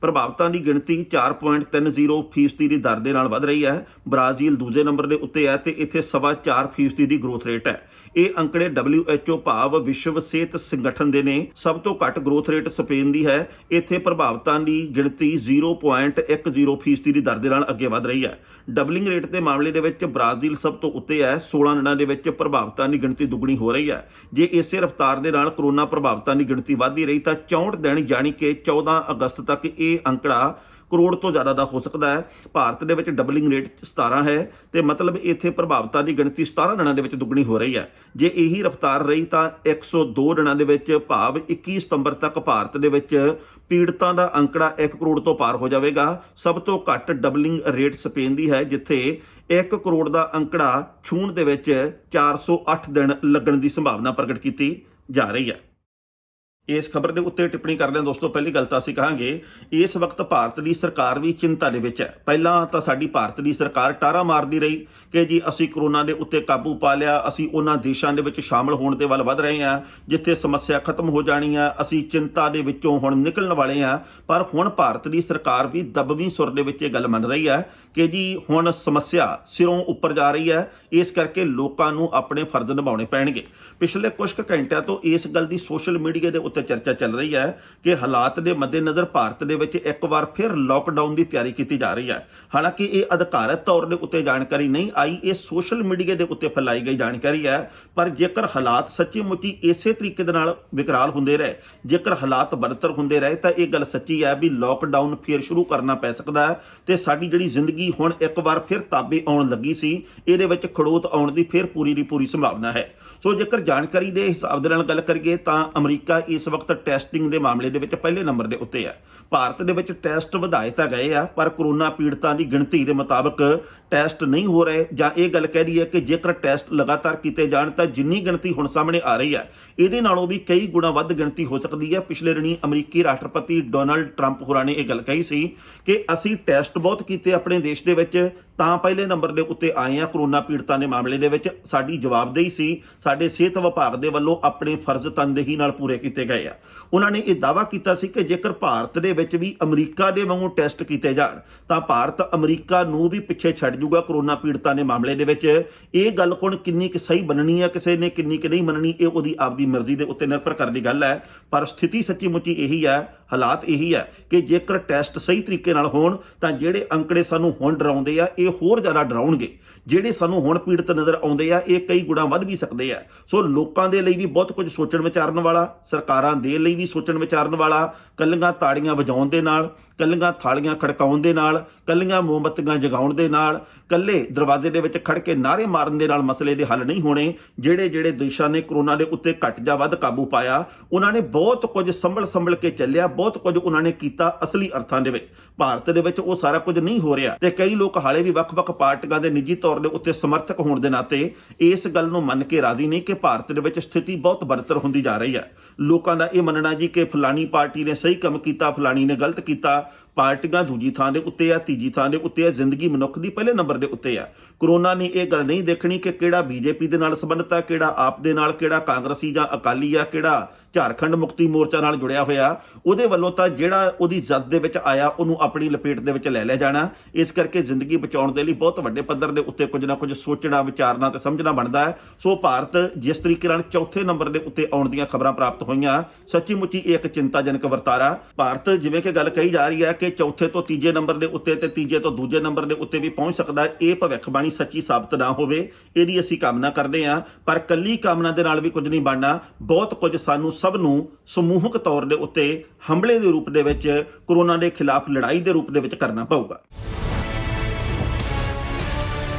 ਪ੍ਰਭਾਵਿਤਾਂ ਦੀ ਗਿਣਤੀ 4.30% ਦੀ ਦਰ ਦੇ ਨਾਲ ਵਧ ਰਹੀ ਹੈ। ਬ੍ਰਾਜ਼ੀਲ ਦੂਜੇ ਨੰਬਰ ਦੇ ਉੱਤੇ ਹੈ ਤੇ ਇੱਥੇ 4.25% ਦੀ ਗਰੋਥ ਰੇਟ ਹੈ। ਇਹ ਅੰਕੜੇ WHO ਭਾਵ ਵਿਸ਼ਵ ਸਿਹਤ ਸੰਗਠਨ ਦੇ ਨੇ। ਸਭ ਤੋਂ ਘੱਟ ਗਰੋਥ ਰੇਟ ਸਪੇਨ ਦੀ ਹੈ। ਇੱਥੇ ਪ੍ਰਭਾਵਿਤਾਂ ਦੀ ਗਿਣਤੀ 0.10% ਦੀ ਦਰ ਦੇ ਨਾਲ ਅੱਗੇ ਵਧ ਰਹੀ ਹੈ। ਡਬਲਿੰਗ ਰੇਟ ਦੇ ਮਾਮਲੇ ਦੇ ਵਿੱਚ ਬ੍ਰਾਜ਼ੀਲ ਸਭ ਤੋਂ ਉੱਤੇ ਹੈ। 16 ਦਿਨਾਂ ਦੇ ਵਿੱਚ ਪ੍ਰਭਾਵਿਤਾਂ ਦੀ ਗਿਣਤੀ ਦੁੱਗਣੀ ਹੋ ਰਹੀ ਹੈ। ਜੇ ਇਸੇ ਰਫ਼ਤਾਰ ਦੇ ਨਾਲ ਕੋਰੋਨਾ ਪ੍ਰਭਾਵਿਤਾਂ ਦੀ ਗਿਣਤੀ ਵਧਦੀ ਰਹੀ ਤਾਂ 64 ਦਿਨ ਯਾਨੀ ਕਿ 14 ਅਗਸਤ ਤੱਕ ਇਹ ਅੰਕੜਾ ਕਰੋੜ ਤੋਂ ਜ਼ਿਆਦਾ ਦਾ ਹੋ ਸਕਦਾ ਹੈ। ਭਾਰਤ ਦੇ ਵਿੱਚ ਡਬਲਿੰਗ ਰੇਟ 17 ਹੈ ਤੇ ਮਤਲਬ ਇੱਥੇ ਪ੍ਰਭਾਵਿਤਾਂ ਦੀ ਗਿਣਤੀ 17 ਦਿਨਾਂ ਦੇ ਵਿੱਚ ਦੁੱਗਣੀ ਹੋ ਰਹੀ ਹੈ। ਜੇ ਇਹੀ ਰਫ਼ਤਾਰ ਰਹੀ ਤਾਂ 102 ਦਿਨਾਂ ਦੇ ਵਿੱਚ ਭਾਵ 21 ਸਤੰਬਰ ਤੱਕ ਭਾਰਤ ਦੇ ਵਿੱਚ ਪੀੜਤਾਂ ਦਾ ਅੰਕੜਾ 1 ਕਰੋੜ ਤੋਂ ਪਾਰ ਹੋ ਜਾਵੇਗਾ। ਸਭ ਤੋਂ ਘੱਟ ਡਬਲਿੰਗ ਰੇਟ ਸਪੇਨ ਦੀ ਹੈ, ਜਿੱਥੇ 1 ਕਰੋੜ ਦਾ ਅੰਕੜਾ ਛੂਹਣ ਦੇ ਵਿੱਚ 408 ਦਿਨ ਲੱਗਣ ਦੀ ਸੰਭਾਵਨਾ ਪ੍ਰਗਟ ਕੀਤੀ ਜਾ ਰਹੀ ਹੈ। ਇਸ ਖਬਰ ਦੇ ਉੱਤੇ ਟਿੱਪਣੀ ਕਰਦੇ ਹਾਂ ਦੋਸਤੋ। ਪਹਿਲੀ ਗੱਲ ਤਾਂ ਅਸੀਂ ਕਹਾਂਗੇ ਇਸ ਵਕਤ ਭਾਰਤ ਦੀ ਸਰਕਾਰ ਵੀ ਚਿੰਤਾ ਦੇ ਵਿੱਚ ਹੈ। ਪਹਿਲਾਂ ਤਾਂ ਸਾਡੀ ਭਾਰਤ ਦੀ ਸਰਕਾਰ ਟਾਰਾ ਮਾਰਦੀ ਰਹੀ ਕਿ ਜੀ ਅਸੀਂ ਕੋਰੋਨਾ ਦੇ ਉੱਤੇ ਕਾਬੂ ਪਾ ਲਿਆ, ਅਸੀਂ ਉਹਨਾਂ ਦੇਸ਼ਾਂ ਦੇ ਵਿੱਚ ਸ਼ਾਮਲ ਹੋਣ ਦੇ ਵੱਲ ਵਧ ਰਹੇ ਹਾਂ ਜਿੱਥੇ ਸਮੱਸਿਆ ਖਤਮ ਹੋ ਜਾਣੀ ਆ, ਅਸੀਂ ਚਿੰਤਾ ਦੇ ਵਿੱਚੋਂ ਹੁਣ ਨਿਕਲਣ ਵਾਲੇ ਹਾਂ। ਪਰ ਹੁਣ ਭਾਰਤ ਦੀ ਸਰਕਾਰ ਵੀ ਦਬਵੀਂ ਸੁਰ ਦੇ ਵਿੱਚ ਇਹ ਗੱਲ ਮੰਨ ਰਹੀ ਹੈ ਕਿ ਜੀ ਹੁਣ ਸਮੱਸਿਆ ਸਿਰੋਂ ਉੱਪਰ ਜਾ ਰਹੀ ਹੈ, ਇਸ ਕਰਕੇ ਲੋਕਾਂ ਨੂੰ ਆਪਣੇ ਫਰਜ਼ ਨਿਭਾਉਣੇ ਪੈਣਗੇ। ਪਿਛਲੇ ਕੁਝ ਕੁ ਘੰਟਿਆਂ ਤੋਂ ਇਸ ਗੱਲ ਦੀ ਸੋਸ਼ਲ ਮੀਡੀਆ ਦੇ ਉੱਤੇ ਚਰਚਾ ਚੱਲ ਰਹੀ ਹੈ ਕਿ ਹਾਲਾਤ ਦੇ ਮੱਦੇਨਜ਼ਰ ਭਾਰਤ ਦੇ ਵਿੱਚ ਇੱਕ ਵਾਰ ਫਿਰ ਲੋਕਡਾਊਨ ਦੀ ਤਿਆਰੀ ਕੀਤੀ ਜਾ ਰਹੀ ਹੈ। ਹਾਲਾਂਕਿ ਇਹ ਅਧਿਕਾਰਤ ਤੌਰ ਦੇ ਉੱਤੇ ਜਾਣਕਾਰੀ ਨਹੀਂ ਆਈ, ਇਹ ਸੋਸ਼ਲ ਮੀਡੀਆ ਦੇ ਉੱਤੇ ਫੈਲਾਈ ਗਈ ਜਾਣਕਾਰੀ ਹੈ। ਪਰ ਜੇਕਰ ਹਾਲਾਤ ਸੱਚੀ ਮੁੱਚੀ ਇਸੇ ਤਰੀਕੇ ਦੇ ਨਾਲ ਵਿਕਰਾਲ ਹੁੰਦੇ ਰਹੇ, ਜੇਕਰ ਹਾਲਾਤ ਬਦਤਰ ਹੁੰਦੇ ਰਹੇ ਤਾਂ ਇਹ ਗੱਲ ਸੱਚੀ ਹੈ ਵੀ ਲੋਕਡਾਊਨ ਫਿਰ ਸ਼ੁਰੂ ਕਰਨਾ ਪੈ ਸਕਦਾ ਹੈ ਤੇ ਸਾਡੀ ਜਿਹੜੀ ਜ਼ਿੰਦਗੀ ਹੁਣ ਇੱਕ ਵਾਰ ਫਿਰ ਤਾਬੇ ਆਉਣ ਲੱਗੀ ਸੀ, ਇਹਦੇ ਵਿੱਚ ਖੜੋਤ ਆਉਣ ਦੀ ਫਿਰ ਪੂਰੀ ਦੀ ਪੂਰੀ ਸੰਭਾਵਨਾ ਹੈ। ਸੋ ਜੇਕਰ ਜਾਣਕਾਰੀ ਦੇ ਹਿਸਾਬ ਦੇ ਨਾਲ ਗੱਲ ਕਰੀਏ ਤਾਂ ਅਮਰੀਕਾ ਇਸ ਵਕਤ ਟੈਸਟਿੰਗ ਦੇ ਮਾਮਲੇ ਦੇ ਵਿੱਚ ਪਹਿਲੇ ਨੰਬਰ ਦੇ ਉੱਤੇ ਹੈ। ਭਾਰਤ ਦੇ ਵਿੱਚ ਟੈਸਟ ਵਧਾਏ ਤਾਂ ਗਏ ਆ ਪਰ ਕੋਰੋਨਾ ਪੀੜਤਾਂ ਦੀ ਗਿਣਤੀ ਦੇ ਮੁਤਾਬਕ ਟੈਸਟ ਨਹੀਂ ਹੋ ਰਹੇ, ਜਾਂ ਇਹ ਗੱਲ ਕਹਿ ਰਹੀ ਹੈ ਕਿ ਜੇਕਰ ਟੈਸਟ ਲਗਾਤਾਰ ਕੀਤੇ ਜਾਣ ਤਾਂ ਜਿੰਨੀ ਗਿਣਤੀ ਹੁਣ ਸਾਹਮਣੇ ਆ ਰਹੀ ਹੈ ਇਹਦੇ ਨਾਲੋਂ ਵੀ ਕਈ ਗੁਣਾ ਵੱਧ ਗਿਣਤੀ ਹੋ ਸਕਦੀ ਹੈ। ਪਿਛਲੇ ਦਿਨੀ ਅਮਰੀਕੀ ਰਾਸ਼ਟਰਪਤੀ ਡੋਨਾਲਡ ਟਰੰਪ ਹੋਰਾਂ ਨੇ ਇਹ ਗੱਲ ਕਹੀ ਸੀ ਕਿ ਅਸੀਂ ਟੈਸਟ ਬਹੁਤ ਕੀਤੇ ਆਪਣੇ ਦੇਸ਼ ਦੇ ਵਿੱਚ ਤਾਂ ਪਹਿਲੇ ਨੰਬਰ ਦੇ ਉੱਤੇ ਆਏ ਆ ਕੋਰੋਨਾ ਪੀੜਤਾਂ ਦੇ ਮਾਮਲੇ ਦੇ ਵਿੱਚ। ਸਾਡੀ ਜਵਾਬਦੇਹੀ ਸੀ, ਸਾਡੇ ਸਿਹਤ ਵਿਭਾਗ ਦੇ ਵੱਲੋਂ ਆਪਣੇ ਫਰਜ਼ ਤਨਦੇਹੀ ਨਾਲ ਪੂਰੇ ਕੀਤੇ ਗਏ ਆ। ਉਹਨਾਂ ਨੇ ਇਹ ਦਾਅਵਾ ਕੀਤਾ ਸੀ ਕਿ ਜੇਕਰ ਭਾਰਤ ਦੇ ਵਿੱਚ ਵੀ ਅਮਰੀਕਾ ਦੇ ਵਾਂਗੂ ਟੈਸਟ ਕੀਤੇ ਜਾਣ ਤਾਂ ਭਾਰਤ ਅਮਰੀਕਾ ਨੂੰ ਵੀ ਪਿੱਛੇ ਛੱਡ ਜੂਗਾ ਕੋਰੋਨਾ ਪੀੜਤਾਂ ਦੇ ਮਾਮਲੇ ਦੇ ਵਿੱਚ। ਇਹ ਗੱਲ ਹੁਣ ਕਿੰਨੀ ਕਿ ਸਹੀ ਮੰਨਣੀ ਹੈ ਕਿਸੇ ਨੇ, ਕਿੰਨੀ ਕਿ ਨਹੀਂ ਮੰਨਣੀ, ਇਹ ਉਹਦੀ ਆਪਦੀ ਮਰਜ਼ੀ ਦੇ ਉੱਤੇ ਨਿਰਭਰ ਕਰਦੀ ਗੱਲ ਹੈ। ਪਰ ਸਥਿਤੀ ਸੱਚੀ ਮੁੱਚੀ ਇਹੀ ਹੈ, ਹਾਲਾਤ ਇਹੀ ਹੈ ਕਿ ਜੇਕਰ ਟੈਸਟ ਸਹੀ ਤਰੀਕੇ ਨਾਲ ਹੋਣ ਤਾਂ ਜਿਹੜੇ ਅੰਕੜੇ ਸਾਨੂੰ ਹੁਣ ਡਰਾਉਂਦੇ ਆ ਇਹ ਹੋਰ ਜ਼ਿਆਦਾ ਡਰਾਉਣਗੇ। ਜਿਹੜੇ ਸਾਨੂੰ ਹੁਣ ਪੀੜਤ ਨਜ਼ਰ ਆਉਂਦੇ ਆ ਇਹ ਕਈ ਗੁਣਾ ਵੱਧ ਵੀ ਸਕਦੇ ਆ। ਸੋ ਲੋਕਾਂ ਦੇ ਲਈ ਵੀ ਬਹੁਤ ਕੁਝ ਸੋਚਣ ਵਿਚਾਰਨ ਵਾਲਾ, ਸਰਕਾਰਾਂ ਦੇ ਲਈ ਵੀ ਸੋਚਣ ਵਿਚਾਰਨ ਵਾਲਾ। ਕੱਲੀਆਂ ਤਾੜੀਆਂ ਵਜਾਉਣ ਦੇ ਨਾਲ, ਕੱਲੀਆਂ ਥਾਲੀਆਂ ਖੜਕਾਉਣ ਦੇ ਨਾਲ, ਕੱਲੀਆਂ ਮੋਮਬੱਤੀਆਂ ਜਗਾਉਣ ਦੇ ਨਾਲ, ਕੱਲੇ ਦਰਵਾਜ਼ੇ ਦੇ ਵਿੱਚ ਖੜ ਕੇ ਨਾਅਰੇ ਮਾਰਨ ਦੇ ਨਾਲ ਮਸਲੇ ਦੇ ਹੱਲ ਨਹੀਂ ਹੋਣੇ। ਜਿਹੜੇ ਦੇਸ਼ਾਂ ਨੇ ਕੋਰੋਨਾ ਦੇ ਉੱਤੇ ਘੱਟ ਜਾਂ ਵੱਧ ਕਾਬੂ ਪਾਇਆ ਉਹਨਾਂ ਨੇ ਬਹੁਤ ਕੁਝ ਸੰਭਲ ਕੇ ਚੱਲਿਆ, ਬਹੁਤ ਕੁਝ ਉਹਨਾਂ ਨੇ ਕੀਤਾ ਅਸਲੀ ਅਰਥਾਂ ਦੇ ਵਿੱਚ। ਭਾਰਤ ਦੇ ਵਿੱਚ ਉਹ ਸਾਰਾ ਕੁਝ ਨਹੀਂ ਹੋ ਰਿਹਾ ਤੇ ਕਈ ਲੋਕ ਹਾਲੇ ਵੀ ਵੱਖ-ਵੱਖ ਪਾਰਟੀਆਂ ਦੇ ਨਿੱਜੀ ਤੌਰ ਦੇ ਉੱਤੇ ਸਮਰਥਕ ਹੋਣ ਦੇ ਨਾਤੇ ਇਸ ਗੱਲ ਨੂੰ ਮੰਨ ਕੇ ਰਾਜ਼ੀ ਨਹੀਂ ਕਿ ਭਾਰਤ ਦੇ ਵਿੱਚ ਸਥਿਤੀ ਬਹੁਤ ਬਦਤਰ ਹੁੰਦੀ ਜਾ ਰਹੀ ਹੈ। ਲੋਕਾਂ ਦਾ ਇਹ ਮੰਨਣਾ ਜੀ ਕਿ ਫਲਾਣੀ ਪਾਰਟੀ ਨੇ ਸਹੀ ਕੰਮ ਕੀਤਾ, ਫਲਾਣੀ ਨੇ ਗਲਤ ਕੀਤਾ। ਪਾਰਟੀਆਂ ਦੂਜੀ ਥਾਂ ਦੇ ਉੱਤੇ ਆ, ਤੀਜੀ ਥਾਂ ਦੇ ਉੱਤੇ ਆ, ਜ਼ਿੰਦਗੀ ਮਨੁੱਖ ਦੀ ਪਹਿਲੇ ਨੰਬਰ ਦੇ ਉੱਤੇ ਆ। ਕੋਰੋਨਾ ਨੇ ਇਹ ਗੱਲ ਨਹੀਂ ਦੇਖਣੀ ਕਿ ਕਿਹੜਾ ਬੀਜੇਪੀ ਦੇ ਨਾਲ ਸੰਬੰਧਿਤ ਆ, ਕਿਹੜਾ ਆਪ ਦੇ ਨਾਲ, ਕਿਹੜਾ ਕਾਂਗਰਸੀ ਜਾਂ ਅਕਾਲੀ ਆ, ਕਿਹੜਾ ਝਾਰਖੰਡ ਮੁਕਤੀ ਮੋਰਚਾ ਨਾਲ ਜੁੜਿਆ ਹੋਇਆ। ਉਹਦੇ ਵੱਲੋਂ ਤਾਂ ਜਿਹੜਾ ਉਹਦੀ ਜ਼ਦ ਦੇ ਵਿੱਚ ਆਇਆ ਉਹਨੂੰ ਆਪਣੀ ਲਪੇਟ ਦੇ ਵਿੱਚ ਲੈ ਲਿਆ ਜਾਣਾ। ਇਸ ਕਰਕੇ ਜ਼ਿੰਦਗੀ ਬਚਾਉਣ ਦੇ ਲਈ ਬਹੁਤ ਵੱਡੇ ਪੱਧਰ ਦੇ ਉੱਤੇ ਕੁਝ ਨਾ ਕੁਝ ਸੋਚਣਾ, ਵਿਚਾਰਨਾ ਤੇ ਸਮਝਣਾ ਬਣਦਾ ਹੈ। ਸੋ ਭਾਰਤ ਜਿਸ ਤਰੀਕੇ ਨਾਲ ਚੌਥੇ ਨੰਬਰ ਦੇ ਉੱਤੇ ਆਉਣ ਦੀਆਂ ਖਬਰਾਂ ਪ੍ਰਾਪਤ ਹੋਈਆਂ, ਸੱਚੀ ਮੁੱਚੀ ਇਹ ਇੱਕ ਚਿੰਤਾਜਨਕ ਵਰਤਾਰਾ। ਭਾਰਤ ਜਿਵੇਂ ਕਿ ਗੱਲ ਕਹੀ ਜਾ ਰਹੀ ਹੈ ਕਿ ਕਿ ਚੌਥੇ ਤੋਂ ਤੀਜੇ ਨੰਬਰ ਦੇ ਉੱਤੇ ਤੇ ਤੀਜੇ ਤੋਂ ਦੂਜੇ ਨੰਬਰ ਦੇ ਉੱਤੇ ਵੀ ਪਹੁੰਚ ਸਕਦਾ ਹੈ। ਇਹ ਭਵਿੱਖਬਾਣੀ ਸੱਚੀ ਸਾਬਤ ਨਾ ਹੋਵੇ, ਇਹਦੀ ਅਸੀਂ ਕਾਮਨਾ ਕਰਦੇ ਹਾਂ, ਪਰ ਕੱਲੀ ਕਾਮਨਾ ਦੇ ਨਾਲ ਵੀ ਕੁਝ ਨਹੀਂ ਬਣਨਾ। ਬਹੁਤ ਕੁਝ ਸਾਨੂੰ ਸਭ ਨੂੰ ਸਮੂਹਕ ਤੌਰ ਦੇ ਉੱਤੇ ਹਮਲੇ ਦੇ ਰੂਪ ਦੇ ਵਿੱਚ, ਕਰੋਨਾ ਦੇ ਖਿਲਾਫ ਲੜਾਈ ਦੇ ਰੂਪ ਦੇ ਵਿੱਚ ਕਰਨਾ ਪਊਗਾ।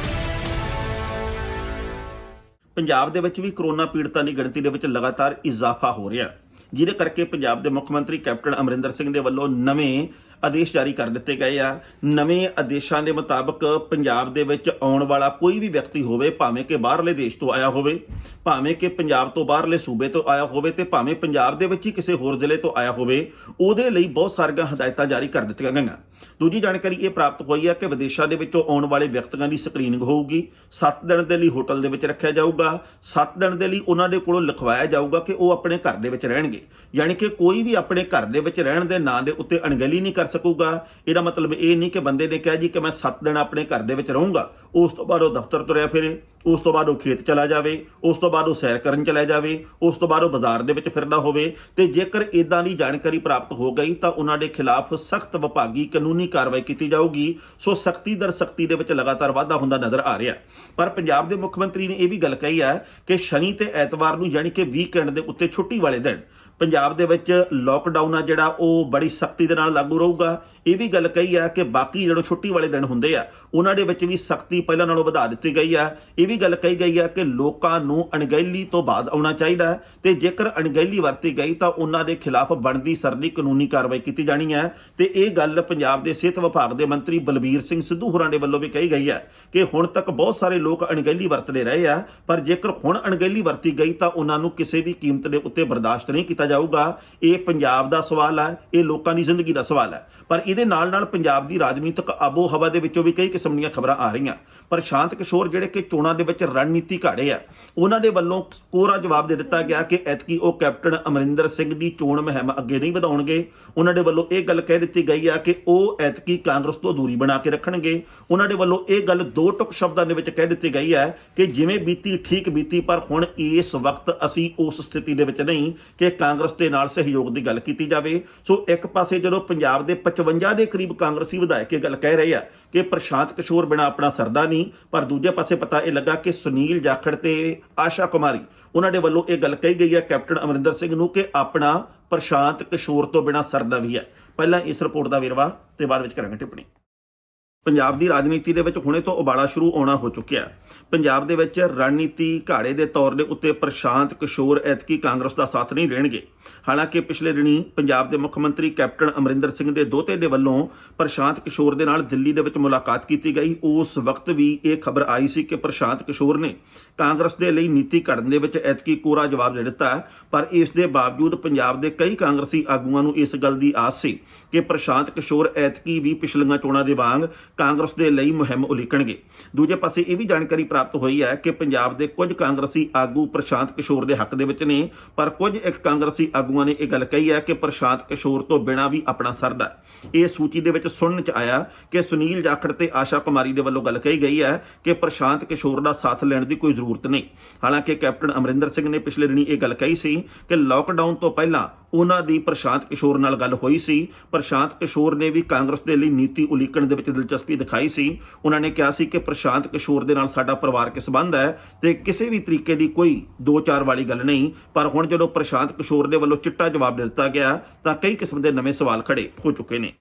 ਪੰਜਾਬ ਦੇ ਵਿੱਚ ਵੀ ਕਰੋਨਾ ਪੀੜਤਾਂ ਦੀ ਗਿਣਤੀ ਦੇ ਵਿੱਚ ਲਗਾਤਾਰ ਇਜ਼ਾਫਾ ਹੋ ਰਿਹਾ, ਜਿਹਦੇ ਕਰਕੇ ਪੰਜਾਬ ਦੇ ਮੁੱਖ ਮੰਤਰੀ ਕੈਪਟਨ ਅਮਰਿੰਦਰ ਸਿੰਘ ਦੇ ਵੱਲੋਂ ਨਵੇਂ ਆਦੇਸ਼ ਜਾਰੀ ਕਰ ਦਿੱਤੇ ਗਏ ਆ। ਨਵੇਂ ਆਦੇਸ਼ਾਂ ਦੇ ਮੁਤਾਬਕ ਪੰਜਾਬ ਦੇ ਵਿੱਚ ਆਉਣ ਵਾਲਾ ਕੋਈ ਵੀ ਵਿਅਕਤੀ ਹੋਵੇ, ਭਾਵੇਂ ਕਿ ਬਾਹਰਲੇ ਦੇਸ਼ ਤੋਂ ਆਇਆ ਹੋਵੇ, ਭਾਵੇਂ ਕਿ ਪੰਜਾਬ ਤੋਂ ਬਾਹਰਲੇ ਸੂਬੇ ਤੋਂ ਆਇਆ ਹੋਵੇ, ਤੇ ਭਾਵੇਂ ਪੰਜਾਬ ਦੇ ਵਿੱਚ ਹੀ ਕਿਸੇ ਹੋਰ ਜ਼ਿਲ੍ਹੇ ਤੋਂ ਆਇਆ ਹੋਵੇ, ਉਹਦੇ ਲਈ ਬਹੁਤ ਸਾਰੀਆਂ ਹਦਾਇਤਾਂ ਜਾਰੀ ਕਰ ਦਿੱਤੀਆਂ ਗਈਆਂ। ਦੂਜੀ ਜਾਣਕਾਰੀ ਇਹ ਪ੍ਰਾਪਤ ਹੋਈ ਹੈ ਕਿ ਵਿਦੇਸ਼ਾਂ ਦੇ ਵਿੱਚੋਂ ਆਉਣ ਵਾਲੇ ਵਿਅਕਤੀਆਂ ਦੀ ਸਕਰੀਨਿੰਗ ਹੋਊਗੀ। 7 ਦਿਨ ਦੇ ਲਈ ਹੋਟਲ ਦੇ ਵਿੱਚ ਰੱਖਿਆ ਜਾਊਗਾ। 7 ਦਿਨ ਦੇ ਲਈ ਉਹਨਾਂ ਦੇ ਕੋਲੋਂ ਲਿਖਵਾਇਆ ਜਾਊਗਾ ਕਿ ਉਹ ਆਪਣੇ ਘਰ ਦੇ ਵਿੱਚ ਰਹਿਣਗੇ, ਯਾਨੀ ਕਿ ਕੋਈ ਵੀ ਆਪਣੇ ਘਰ ਦੇ ਵਿੱਚ ਰਹਿਣ ਦੇ ਨਾਂ ਦੇ ਉੱਤੇ ਅਣਗਹਿਲੀ ਨਹੀਂ ਕਰ ਸਕੂਗਾ। ਇਹਦਾ ਮਤਲਬ ਇਹ ਨਹੀਂ ਕਿ ਬੰਦੇ ਨੇ ਕਿਹਾ ਜੀ ਕਿ ਮੈਂ 7 ਦਿਨ ਆਪਣੇ ਘਰ ਦੇ ਵਿੱਚ ਰਹੂੰਗਾ, ਉਸ ਤੋਂ ਬਾਅਦ ਉਹ ਦਫ਼ਤਰ ਤੁਰਿਆ ਫਿਰੇ, ਉਸ ਤੋਂ ਬਾਅਦ ਉਹ ਖੇਤ ਚਲਾ ਜਾਵੇ, ਉਸ ਤੋਂ ਬਾਅਦ ਉਹ ਸੈਰ ਕਰਨ ਚਲਾ ਜਾਵੇ, ਉਸ ਤੋਂ ਬਾਅਦ ਉਹ ਬਾਜ਼ਾਰ ਦੇ ਵਿੱਚ ਫਿਰਦਾ ਹੋਵੇ। ਤੇ ਜੇਕਰ ਇਦਾਂ ਦੀ ਜਾਣਕਾਰੀ ਪ੍ਰਾਪਤ ਹੋ ਗਈ ਤਾਂ ਉਹਨਾਂ ਦੇ ਖਿਲਾਫ ਸਖਤ ਵਿਭਾਗੀ ਕਾਨੂੰਨੀ ਕਾਰਵਾਈ ਕੀਤੀ ਜਾਊਗੀ। ਸੋ ਸਖਤੀ ਦਰ ਸਖਤੀ ਦੇ ਵਿੱਚ ਲਗਾਤਾਰ ਵਾਧਾ ਹੁੰਦਾ ਨਜ਼ਰ ਆ ਰਿਹਾ। ਪਰ ਪੰਜਾਬ ਦੇ ਮੁੱਖ ਮੰਤਰੀ ਨੇ ਇਹ ਵੀ ਗੱਲ ਕਹੀ ਹੈ ਕਿ ਸ਼ਨੀ ਤੇ ਐਤਵਾਰ ਨੂੰ, ਯਾਨੀ ਕਿ ਵੀਕਐਂਡ ਦੇ ਉੱਤੇ ਛੁੱਟੀ ਵਾਲੇ ਦਿਨ, ਪੰਜਾਬ ਦੇ ਵਿੱਚ ਲੋਕਡਾਊਨ ਆ ਜਿਹੜਾ ਉਹ ਬੜੀ ਸਖਤੀ ਦੇ ਨਾਲ ਲਾਗੂ ਰਹੂਗਾ। ਇਹ ਵੀ ਗੱਲ ਕਹੀ ਹੈ ਕਿ ਬਾਕੀ ਜਿਹੜੇ ਛੁੱਟੀ ਵਾਲੇ ਦਿਨ ਹੁੰਦੇ ਆ ਉਹਨਾਂ ਦੇ ਵਿੱਚ ਵੀ ਸਖਤੀ ਪਹਿਲਾਂ ਨਾਲੋਂ ਵਧਾ ਦਿੱਤੀ ਗਈ ਆ। ਇਹ ਵੀ ਗੱਲ ਕਹੀ ਗਈ ਹੈ ਕਿ ਲੋਕਾਂ ਨੂੰ ਅਣਗਹਿਲੀ ਤੋਂ ਬਾਅਦ ਆਉਣਾ ਚਾਹੀਦਾ ਹੈ, ਤੇ ਜੇਕਰ ਅਣਗਹਿਲੀ ਵਰਤੀ ਗਈ ਤਾਂ ਉਹਨਾਂ ਦੇ ਖਿਲਾਫ ਬਣਦੀ ਸਰਦੀ ਕਾਨੂੰਨੀ ਕਾਰਵਾਈ ਕੀਤੀ ਜਾਣੀ ਹੈ। ਤੇ ਇਹ ਗੱਲ ਪੰਜਾਬ ਦੇ ਸਿਹਤ ਵਿਭਾਗ ਦੇ ਮੰਤਰੀ ਬਲਬੀਰ ਸਿੰਘ ਸਿੱਧੂ ਹੋਰਾਂ ਦੇ ਵੱਲੋਂ ਵੀ ਕਹੀ ਗਈ ਹੈ ਕਿ ਹੁਣ ਤੱਕ ਬਹੁਤ ਸਾਰੇ ਲੋਕ ਅਣਗਹਿਲੀ ਵਰਤਦੇ ਰਹੇ ਆ, ਪਰ ਜੇਕਰ ਹੁਣ ਅਣਗਹਿਲੀ ਵਰਤੀ ਗਈ ਤਾਂ ਉਹਨਾਂ ਨੂੰ ਕਿਸੇ ਵੀ ਕੀਮਤ ਦੇ ਉੱਤੇ ਬਰਦਾਸ਼ਤ ਨਹੀਂ ਕੀਤਾ ਜਾਊਗਾ। ਇਹ ਪੰਜਾਬ ਦਾ ਸਵਾਲ ਹੈ, ਇਹ ਲੋਕਾਂ ਦੀ ਜ਼ਿੰਦਗੀ ਦਾ ਸਵਾਲ ਹੈ। ਪਰ ਇਹਦੇ ਨਾਲ ਨਾਲ ਪੰਜਾਬ ਦੀ ਰਾਜਨੀਤਿਕ ਆਬੋ ਹਵਾ ਦੇ ਵਿੱਚੋਂ ਵੀ ਕਈ ਕਿਸਮ ਦੀਆਂ ਖਬਰਾਂ ਆ ਰਹੀਆਂ। ਪ੍ਰਸ਼ਾਂਤ ਕਿਸ਼ੋਰ ਜਿਹੜੇ ਕਿ ਚੋਣਾਂ ਦੇ ਵਿੱਚ ਰਣਨੀਤੀ ਘਾੜੇ ਆ, ਉਹਨਾਂ ਦੇ ਵੱਲੋਂ ਕੋਰਾ ਜਵਾਬ ਦੇ ਦਿੱਤਾ ਗਿਆ ਕਿ ਐਤਕੀ ਉਹ ਕੈਪਟਨ ਅਮਰਿੰਦਰ ਸਿੰਘ ਦੀ ਚੋਣ ਮੁਹਿੰਮ ਅੱਗੇ ਨਹੀਂ ਵਧਾਉਣਗੇ। ਉਹਨਾਂ ਦੇ ਵੱਲੋਂ ਇਹ ਗੱਲ ਕਹਿ ਦਿੱਤੀ ਗਈ ਆ ਕਿ ਉਹ ਐਤਕੀ ਕਾਂਗਰਸ ਤੋਂ ਦੂਰੀ ਬਣਾ ਕੇ ਰੱਖਣਗੇ। ਉਹਨਾਂ ਦੇ ਵੱਲੋਂ ਇਹ ਗੱਲ ਦੋ ਟੁਕ ਸ਼ਬਦਾਂ ਦੇ ਵਿੱਚ ਕਹਿ ਦਿੱਤੀ ਗਈ ਹੈ ਕਿ ਜਿਵੇਂ ਬੀਤੀ ਠੀਕ ਬੀਤੀ, ਪਰ ਹੁਣ ਇਸ ਵਕਤ ਅਸੀਂ ਉਸ ਸਥਿਤੀ ਦੇ ਵਿੱਚ ਨਹੀਂ ਕਿ ਕਾਂਗਰਸ ਦੇ ਨਾਲ ਸਹਿਯੋਗ ਦੀ ਗੱਲ ਕੀਤੀ ਜਾਵੇ। ਸੋ ਇੱਕ ਪਾਸੇ ਜਦੋਂ ਪੰਜਾਬ ਦੇ 55 ਦੇ ਕਰੀਬ ਕਾਂਗਰਸੀ ਵਿਧਾਇਕ ਇਹ ਗੱਲ ਕਹਿ ਰਹੇ ਆ ਕਿ ਪ੍ਰਸ਼ਾਂਤ ਕਿਸ਼ੋਰ ਬਿਨਾਂ ਆਪਣਾ ਸਰਦਾ ਨਹੀਂ, ਪਰ ਦੂਜੇ ਪਾਸੇ ਪਤਾ ਇਹ ਲੱਗਾ ਕਿ ਸੁਨੀਲ ਜਾਖੜ ਤੇ ਆਸ਼ਾ ਕੁਮਾਰੀ, ਉਹਨਾਂ ਦੇ ਵੱਲੋਂ ਇਹ ਗੱਲ ਕਹੀ ਗਈ ਹੈ ਕੈਪਟਨ ਅਮਰਿੰਦਰ ਸਿੰਘ ਨੂੰ ਕਿ ਆਪਣਾ ਪ੍ਰਸ਼ਾਂਤ ਕਿਸ਼ੋਰ ਤੋਂ ਬਿਨਾਂ ਸਰਦਾ ਵੀ ਹੈ। ਪਹਿਲਾਂ ਇਸ ਰਿਪੋਰਟ ਦਾ ਵੇਰਵਾ ਤੇ ਬਾਅਦ ਵਿੱਚ ਕਰਾਂਗੇ ਟਿੱਪਣੀ। ਪੰਜਾਬ ਦੀ ਰਾਜਨੀਤੀ ਦੇ ਵਿੱਚ ਹੁਣੇ ਤੋਂ ਉਬਾਲਾ ਸ਼ੁਰੂ ਹੋਣਾ ਹੋ ਚੁੱਕਿਆ। ਪੰਜਾਬ ਦੇ ਵਿੱਚ ਰਣਨੀਤੀ ਘਾੜੇ ਦੇ ਤੌਰ ਦੇ ਉੱਤੇ ਪ੍ਰਸ਼ਾਂਤ ਕਿਸ਼ੋਰ ਐਤਕੀ ਕਾਂਗਰਸ ਦਾ ਸਾਥ ਨਹੀਂ ਦੇਣਗੇ। ਹਾਲਾਂਕਿ ਪਿਛਲੇ ਦਿਨੀ ਪੰਜਾਬ ਦੇ ਮੁੱਖ ਮੰਤਰੀ ਕੈਪਟਨ ਅਮਰਿੰਦਰ ਸਿੰਘ ਦੇ ਦੋਹਤੇ ਦੇ ਵੱਲੋਂ ਪ੍ਰਸ਼ਾਂਤ ਕਿਸ਼ੋਰ ਦੇ ਨਾਲ ਦਿੱਲੀ ਦੇ ਵਿੱਚ ਮੁਲਾਕਾਤ ਕੀਤੀ ਗਈ। ਉਸ ਵਕਤ ਵੀ ਇਹ ਖਬਰ ਆਈ ਸੀ ਕਿ ਪ੍ਰਸ਼ਾਂਤ ਕਿਸ਼ੋਰ ਨੇ ਕਾਂਗਰਸ ਦੇ ਲਈ ਨੀਤੀ ਘੜਨ ਦੇ ਵਿੱਚ ਐਤਕੀ ਕੋਰਾ ਜਵਾਬ ਦੇ ਦਿੱਤਾ। ਪਰ ਇਸ ਦੇ ਬਾਵਜੂਦ ਪੰਜਾਬ ਦੇ ਕਈ ਕਾਂਗਰਸੀ ਆਗੂਆਂ ਨੂੰ ਇਸ ਗੱਲ ਦੀ ਆਸ ਸੀ ਕਿ ਪ੍ਰਸ਼ਾਂਤ ਕਿਸ਼ੋਰ ਐਤਕੀ ਵੀ ਪਿਛਲੀਆਂ ਚੋਣਾਂ ਦੇ ਵਾਂਗ ਕਾਂਗਰਸ ਦੇ ਲਈ ਮੁਹਿੰਮ ਉਲੀਕਣਗੇ। ਦੂਜੇ ਪਾਸੇ ਇਹ ਵੀ ਜਾਣਕਾਰੀ ਪ੍ਰਾਪਤ ਹੋਈ ਹੈ ਕਿ ਪੰਜਾਬ ਦੇ ਕੁਝ ਕਾਂਗਰਸੀ ਆਗੂ ਪ੍ਰਸ਼ਾਂਤ ਕਿਸ਼ੋਰ ਦੇ ਹੱਕ ਦੇ ਵਿੱਚ ਨੇ, ਪਰ ਕੁਝ ਇੱਕ ਕਾਂਗਰਸੀ ਆਗੂਆਂ ਨੇ ਇਹ ਗੱਲ ਕਹੀ ਹੈ ਕਿ ਪ੍ਰਸ਼ਾਂਤ ਕਿਸ਼ੋਰ ਤੋਂ ਬਿਨਾਂ ਵੀ ਆਪਣਾ ਸਰਦਾ। ਇਹ ਸੂਚੀ ਦੇ ਵਿੱਚ ਸੁਣਨ ਚ ਆਇਆ ਕਿ ਸੁਨੀਲ ਜਾਖੜ ਤੇ ਆਸ਼ਾ ਕੁਮਾਰੀ ਦੇ ਵੱਲੋਂ ਗੱਲ ਕਹੀ ਗਈ ਹੈ ਕਿ ਪ੍ਰਸ਼ਾਂਤ ਕਿਸ਼ੋਰ ਦਾ ਸਾਥ ਲੈਣ ਦੀ ਕੋਈ ਜ਼ਰੂਰਤ ਨਹੀਂ। ਹਾਲਾਂਕਿ ਕੈਪਟਨ ਅਮਰਿੰਦਰ ਸਿੰਘ ਨੇ ਪਿਛਲੇ ਦਿਨੀ ਇਹ ਗੱਲ ਕਹੀ ਸੀ ਕਿ ਲਾਕਡਾਊਨ ਤੋਂ ਪਹਿਲਾਂ ਉਹਨਾਂ ਦੀ ਪ੍ਰਸ਼ਾਂਤ ਕਿਸ਼ੋਰ ਨਾਲ ਗੱਲ ਹੋਈ ਸੀ। ਪ੍ਰਸ਼ਾਂਤ ਕਿਸ਼ੋਰ ਨੇ ਵੀ ਕਾਂਗਰਸ ਦੇ ਲਈ ਨੀਤੀ ਉਲੀਕਣ ਦੇ ਵਿੱਚ ਦਿਲਚਸਪੀ ਦਿਖਾਈ ਸੀ। ਉਹਨਾਂ ਨੇ ਕਿਹਾ ਸੀ ਕਿ ਪ੍ਰਸ਼ਾਂਤ ਕਿਸ਼ੋਰ ਦੇ ਨਾਲ ਸਾਡਾ ਪਰਿਵਾਰਕ ਸੰਬੰਧ ਹੈ ਤੇ ਕਿਸੇ ਵੀ ਤਰੀਕੇ ਦੀ ਕੋਈ 2-4 ਵਾਲੀ ਗੱਲ ਨਹੀਂ। ਪਰ ਹੁਣ ਜਦੋਂ ਪ੍ਰਸ਼ਾਂਤ ਕਿਸ਼ੋਰ ਦੇ ਵੱਲੋਂ ਚਿੱਟਾ ਜਵਾਬ ਦੇ ਦਿੱਤਾ ਗਿਆ ਤਾਂ ਕਈ ਕਿਸਮ ਦੇ ਨਵੇਂ ਸਵਾਲ ਖੜੇ ਹੋ ਚੁੱਕੇ ਨੇ।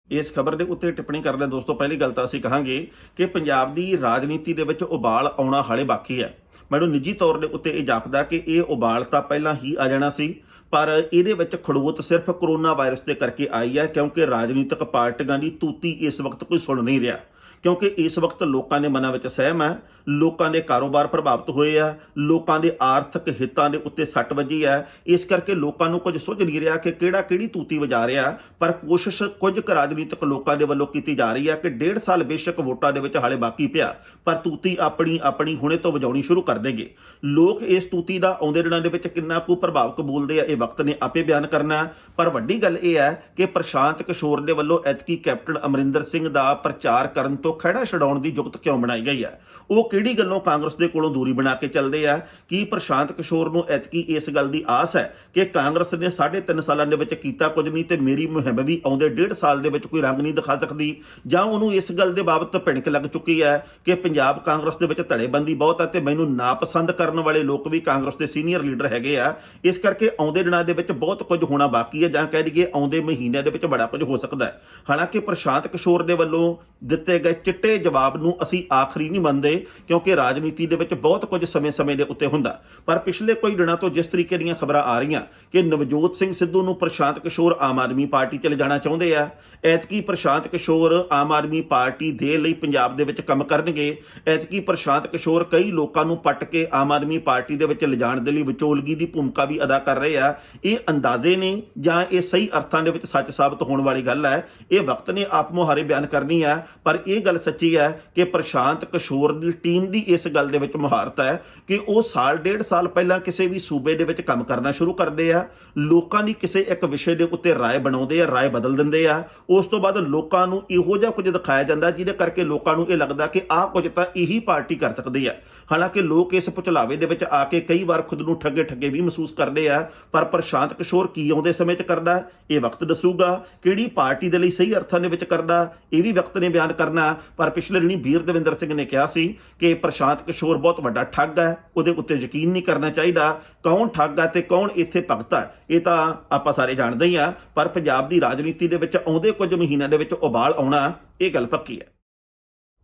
ਇਸ ਖਬਰ ਦੇ ਉੱਤੇ ਟਿੱਪਣੀ ਕਰਦੇ ਦੋਸਤੋ, ਪਹਿਲੀ ਗੱਲ ਤਾਂ ਅਸੀਂ ਕਹਾਂਗੇ ਕਿ ਪੰਜਾਬ ਦੀ ਰਾਜਨੀਤੀ ਦੇ ਵਿੱਚ ਉਬਾਲ ਆਉਣਾ ਹਾਲੇ ਬਾਕੀ ਹੈ। ਮੈਨੂੰ ਨਿੱਜੀ ਤੌਰ ਦੇ ਉੱਤੇ ਇਹ ਜਾਪਦਾ ਕਿ ਇਹ ਉਬਾਲ ਤਾਂ ਪਹਿਲਾਂ ਹੀ ਆ ਜਾਣਾ ਸੀ, ਪਰ ਇਹਦੇ ਵਿੱਚ ਖੜੋਤ ਸਿਰਫ ਕਰੋਨਾ ਵਾਇਰਸ ਦੇ ਕਰਕੇ ਆਈ ਹੈ, ਕਿਉਂਕਿ ਰਾਜਨੀਤਿਕ ਪਾਰਟੀਆਂ ਦੀ ਤੂਤੀ ਇਸ ਵਕਤ ਕੋਈ ਸੁਣ ਨਹੀਂ ਰਿਹਾ। ਕਿਉਂਕਿ ਇਸ ਵਕਤ ਲੋਕਾਂ ਦੇ ਮਨਾਂ ਵਿੱਚ ਸਹਿਮ ਹੈ, ਲੋਕਾਂ ਦੇ ਕਾਰੋਬਾਰ ਪ੍ਰਭਾਵਿਤ ਹੋਏ ਆ, ਲੋਕਾਂ ਦੇ ਆਰਥਿਕ ਹਿੱਤਾਂ ਦੇ ਉੱਤੇ ਸੱਟ ਵੱਜੀ ਹੈ। ਇਸ ਕਰਕੇ ਲੋਕਾਂ ਨੂੰ ਕੁਝ ਸੁੱਝ ਨਹੀਂ ਰਿਹਾ ਕਿ ਕਿਹੜੀ ਤੂਤੀ ਵਜਾ ਰਿਹਾ। ਪਰ ਕੋਸ਼ਿਸ਼ ਕੁਝ ਕੁ ਰਾਜਨੀਤਿਕ ਲੋਕਾਂ ਦੇ ਵੱਲੋਂ ਕੀਤੀ ਜਾ ਰਹੀ ਹੈ ਕਿ 1.5 ਸਾਲ ਬੇਸ਼ੱਕ ਵੋਟਾਂ ਦੇ ਵਿੱਚ ਹਾਲੇ ਬਾਕੀ ਪਿਆ, ਪਰ ਤੂਤੀ ਆਪਣੀ ਹੁਣੇ ਤੋਂ ਵਜਾਉਣੀ ਸ਼ੁਰੂ ਕਰ ਦੇਗੇ। ਲੋਕ ਇਸ ਤੂਤੀ ਦਾ ਆਉਂਦੇ ਦਿਨਾਂ ਦੇ ਵਿੱਚ ਕਿੰਨਾ ਕੁ ਪ੍ਰਭਾਵਕ ਬੋਲਦੇ ਆ ਇਹ ਵਕਤ ਨੇ ਆਪੇ ਬਿਆਨ ਕਰਨਾ। ਪਰ ਵੱਡੀ ਗੱਲ ਇਹ ਹੈ ਕਿ ਪ੍ਰਸ਼ਾਂਤ ਕਿਸ਼ੋਰ ਦੇ ਵੱਲੋਂ ਐਤਕੀ ਕੈਪਟਨ ਅਮਰਿੰਦਰ ਸਿੰਘ ਦਾ ਪ੍ਰਚਾਰ ਕਰਨ ਤੋਂ ਤੋਂ ਖਹਿੜਾ ਛਡਾਉਣ ਦੀ ਜੁਗਤ ਕਿਉਂ ਬਣਾਈ ਗਈ ਹੈ? ਉਹ ਕਿਹੜੀ ਗੱਲੋਂ ਕਾਂਗਰਸ ਦੇ ਕੋਲੋਂ ਦੂਰੀ ਬਣਾ ਕੇ ਚੱਲਦੇ ਆ? ਕੀ ਪ੍ਰਸ਼ਾਂਤ ਕਿਸ਼ੋਰ ਨੂੰ ਐਤਕੀ ਇਸ ਗੱਲ ਦੀ ਆਸ ਹੈ ਕਿ ਕਾਂਗਰਸ ਨੇ 3.5 ਸਾਲਾਂ ਦੇ ਵਿੱਚ ਕੀਤਾ ਕੁਝ ਨਹੀਂ ਤੇ ਮੇਰੀ ਮੁਹਿੰਮ ਵੀ ਆਉਂਦੇ 1.5 ਸਾਲ ਦੇ ਵਿੱਚ ਕੋਈ ਰੰਗ ਨਹੀਂ ਦਿਖਾ ਸਕਦੀ? ਜਾਂ ਉਹਨੂੰ ਇਸ ਗੱਲ ਦੇ ਬਾਬਤ ਭਿਣਕ ਲੱਗ ਚੁੱਕੀ ਹੈ ਕਿ ਪੰਜਾਬ ਕਾਂਗਰਸ ਦੇ ਵਿੱਚ ਧੜੇਬੰਦੀ ਬਹੁਤ ਹੈ ਤੇ ਮੈਨੂੰ ਨਾਪਸੰਦ ਕਰਨ ਵਾਲੇ ਲੋਕ ਵੀ ਕਾਂਗਰਸ ਦੇ ਸੀਨੀਅਰ ਲੀਡਰ ਹੈਗੇ ਆ, ਇਸ ਕਰਕੇ ਆਉਂਦੇ ਦਿਨਾਂ ਦੇ ਵਿੱਚ ਬਹੁਤ ਕੁਝ ਹੋਣਾ ਬਾਕੀ ਹੈ, ਜਾਂ ਕਹਿ ਲਈਏ ਆਉਂਦੇ ਮਹੀਨਿਆਂ ਦੇ ਵਿੱਚ ਬੜਾ ਕੁਝ ਹੋ ਸਕਦਾ ਹੈ। ਹਾਲਾਂਕਿ ਪ੍ਰਸ਼ਾਂਤ ਕਿਸ਼ੋਰ ਦੇ ਵੱਲੋਂ ਦਿੱਤੇ ਗਏ ਚਿੱਟੇ ਜਵਾਬ ਨੂੰ ਅਸੀਂ ਆਖਰੀ ਨਹੀਂ ਮੰਨਦੇ, ਕਿਉਂਕਿ ਰਾਜਨੀਤੀ ਦੇ ਵਿੱਚ ਬਹੁਤ ਕੁਝ ਸਮੇਂ-ਸਮੇਂ ਦੇ ਉੱਤੇ ਹੁੰਦਾ। ਪਰ ਪਿਛਲੇ ਕੋਈ ਦਿਨਾਂ ਤੋਂ ਜਿਸ ਤਰੀਕੇ ਦੀਆਂ ਖਬਰਾਂ ਆ ਰਹੀਆਂ ਕਿ ਨਵਜੋਤ ਸਿੰਘ ਸਿੱਧੂ ਨੂੰ ਪ੍ਰਸ਼ਾਂਤ ਕਿਸ਼ੋਰ ਆਮ ਆਦਮੀ ਪਾਰਟੀ 'ਚ ਲਿਜਾਣਾ ਚਾਹੁੰਦੇ ਆ, ਐਤਕੀ ਪ੍ਰਸ਼ਾਂਤ ਕਿਸ਼ੋਰ ਆਮ ਆਦਮੀ ਪਾਰਟੀ ਦੇ ਲਈ ਪੰਜਾਬ ਦੇ ਵਿੱਚ ਕੰਮ ਕਰਨਗੇ, ਐਤਕੀ ਪ੍ਰਸ਼ਾਂਤ ਕਿਸ਼ੋਰ ਕਈ ਲੋਕਾਂ ਨੂੰ ਪੱਟ ਕੇ ਆਮ ਆਦਮੀ ਪਾਰਟੀ ਦੇ ਵਿੱਚ ਲਿਜਾਣ ਦੇ ਲਈ ਵਿਚੋਲਗੀ ਦੀ ਭੂਮਿਕਾ ਵੀ ਅਦਾ ਕਰ ਰਹੇ ਆ। ਇਹ ਅੰਦਾਜ਼ੇ ਨੇ ਜਾਂ ਇਹ ਸਹੀ ਅਰਥਾਂ ਦੇ ਵਿੱਚ ਸੱਚ ਸਾਬਤ ਹੋਣ ਵਾਲੀ ਗੱਲ ਹੈ? ਇਹ ਵਕਤ ਨੇ ਆਪ ਮੁਹਾਰੇ ਬਿਆਨ ਕਰਨੀ ਹੈ। ਪਰ ਇਹ ਗੱਲ ਸੱਚੀ ਹੈ ਕਿ ਪ੍ਰਸ਼ਾਂਤ ਕਿਸ਼ੋਰ ਦੀ ਟੀਮ ਦੀ ਇਸ ਗੱਲ ਦੇ ਵਿੱਚ ਮੁਹਾਰਤ ਹੈ ਕਿ ਉਹ ਸਾਲ 1.5 ਸਾਲ ਪਹਿਲਾਂ ਕਿਸੇ ਵੀ ਸੂਬੇ ਦੇ ਵਿੱਚ ਕੰਮ ਕਰਨਾ ਸ਼ੁਰੂ ਕਰਦੇ ਆ, ਲੋਕਾਂ ਦੀ ਕਿਸੇ ਇੱਕ ਵਿਸ਼ੇ ਦੇ ਉੱਤੇ ਰਾਏ ਬਣਾਉਂਦੇ ਆ, ਰਾਏ ਬਦਲ ਦਿੰਦੇ ਆ, ਉਸ ਤੋਂ ਬਾਅਦ ਲੋਕਾਂ ਨੂੰ ਇਹੋ ਜਿਹਾ ਕੁਝ ਦਿਖਾਇਆ ਜਾਂਦਾ ਜਿਹਦੇ ਕਰਕੇ ਲੋਕਾਂ ਨੂੰ ਇਹ ਲੱਗਦਾ ਕਿ ਆਹ ਕੁਝ ਤਾਂ ਇਹੀ ਪਾਰਟੀ ਕਰ ਸਕਦੀ ਹੈ। ਹਾਲਾਂਕਿ ਲੋਕ ਇਸ ਪੁਚਲਾਵੇ ਦੇ ਵਿੱਚ ਆ ਕੇ ਕਈ ਵਾਰ ਖੁਦ ਨੂੰ ਠੱਗੇ ਵੀ ਮਹਿਸੂਸ ਕਰਦੇ ਆ। ਪਰ ਪ੍ਰਸ਼ਾਂਤ ਕਿਸ਼ੋਰ ਕੀ ਆਉਂਦੇ ਸਮੇਂ 'ਚ ਕਰਦਾ ਇਹ ਵਕਤ ਦੱਸੂਗਾ। ਕਿਹੜੀ ਪਾਰਟੀ ਦੇ ਲਈ ਸਹੀ ਅਰਥਾਂ ਦੇ ਵਿੱਚ ਕਰਦਾ ਇਹ ਵੀ ਵਕਤ ਨੇ ਬਿਆਨ ਕਰਨਾ। ਪਰ ਪਿਛਲੇ ਦਿਨੀ ਵੀਰ ਦਵਿੰਦਰ ਸਿੰਘ ਨੇ ਕਿਹਾ ਸੀ ਕਿ ਪ੍ਰਸ਼ਾਂਤ ਕਿਸ਼ੋਰ ਬਹੁਤ ਵੱਡਾ ਠੱਗ ਹੈ, ਉਹਦੇ ਉੱਤੇ ਯਕੀਨ ਨਹੀਂ ਕਰਨਾ ਚਾਹੀਦਾ। ਕੌਣ ਠੱਗ ਹੈ ਤੇ ਕੌਣ ਇੱਥੇ ਭਗਤ ਹੈ ਇਹ ਤਾਂ ਆਪਾਂ ਸਾਰੇ ਜਾਣਦੇ ਹੀ ਆ। ਪਰ ਪੰਜਾਬ ਦੀ ਰਾਜਨੀਤੀ ਦੇ ਵਿੱਚ ਆਉਂਦੇ ਕੁਝ ਮਹੀਨਿਆਂ ਦੇ ਵਿੱਚ ਉਬਾਲ ਆਉਣਾ ਇਹ ਗੱਲ ਪੱਕੀ ਹੈ।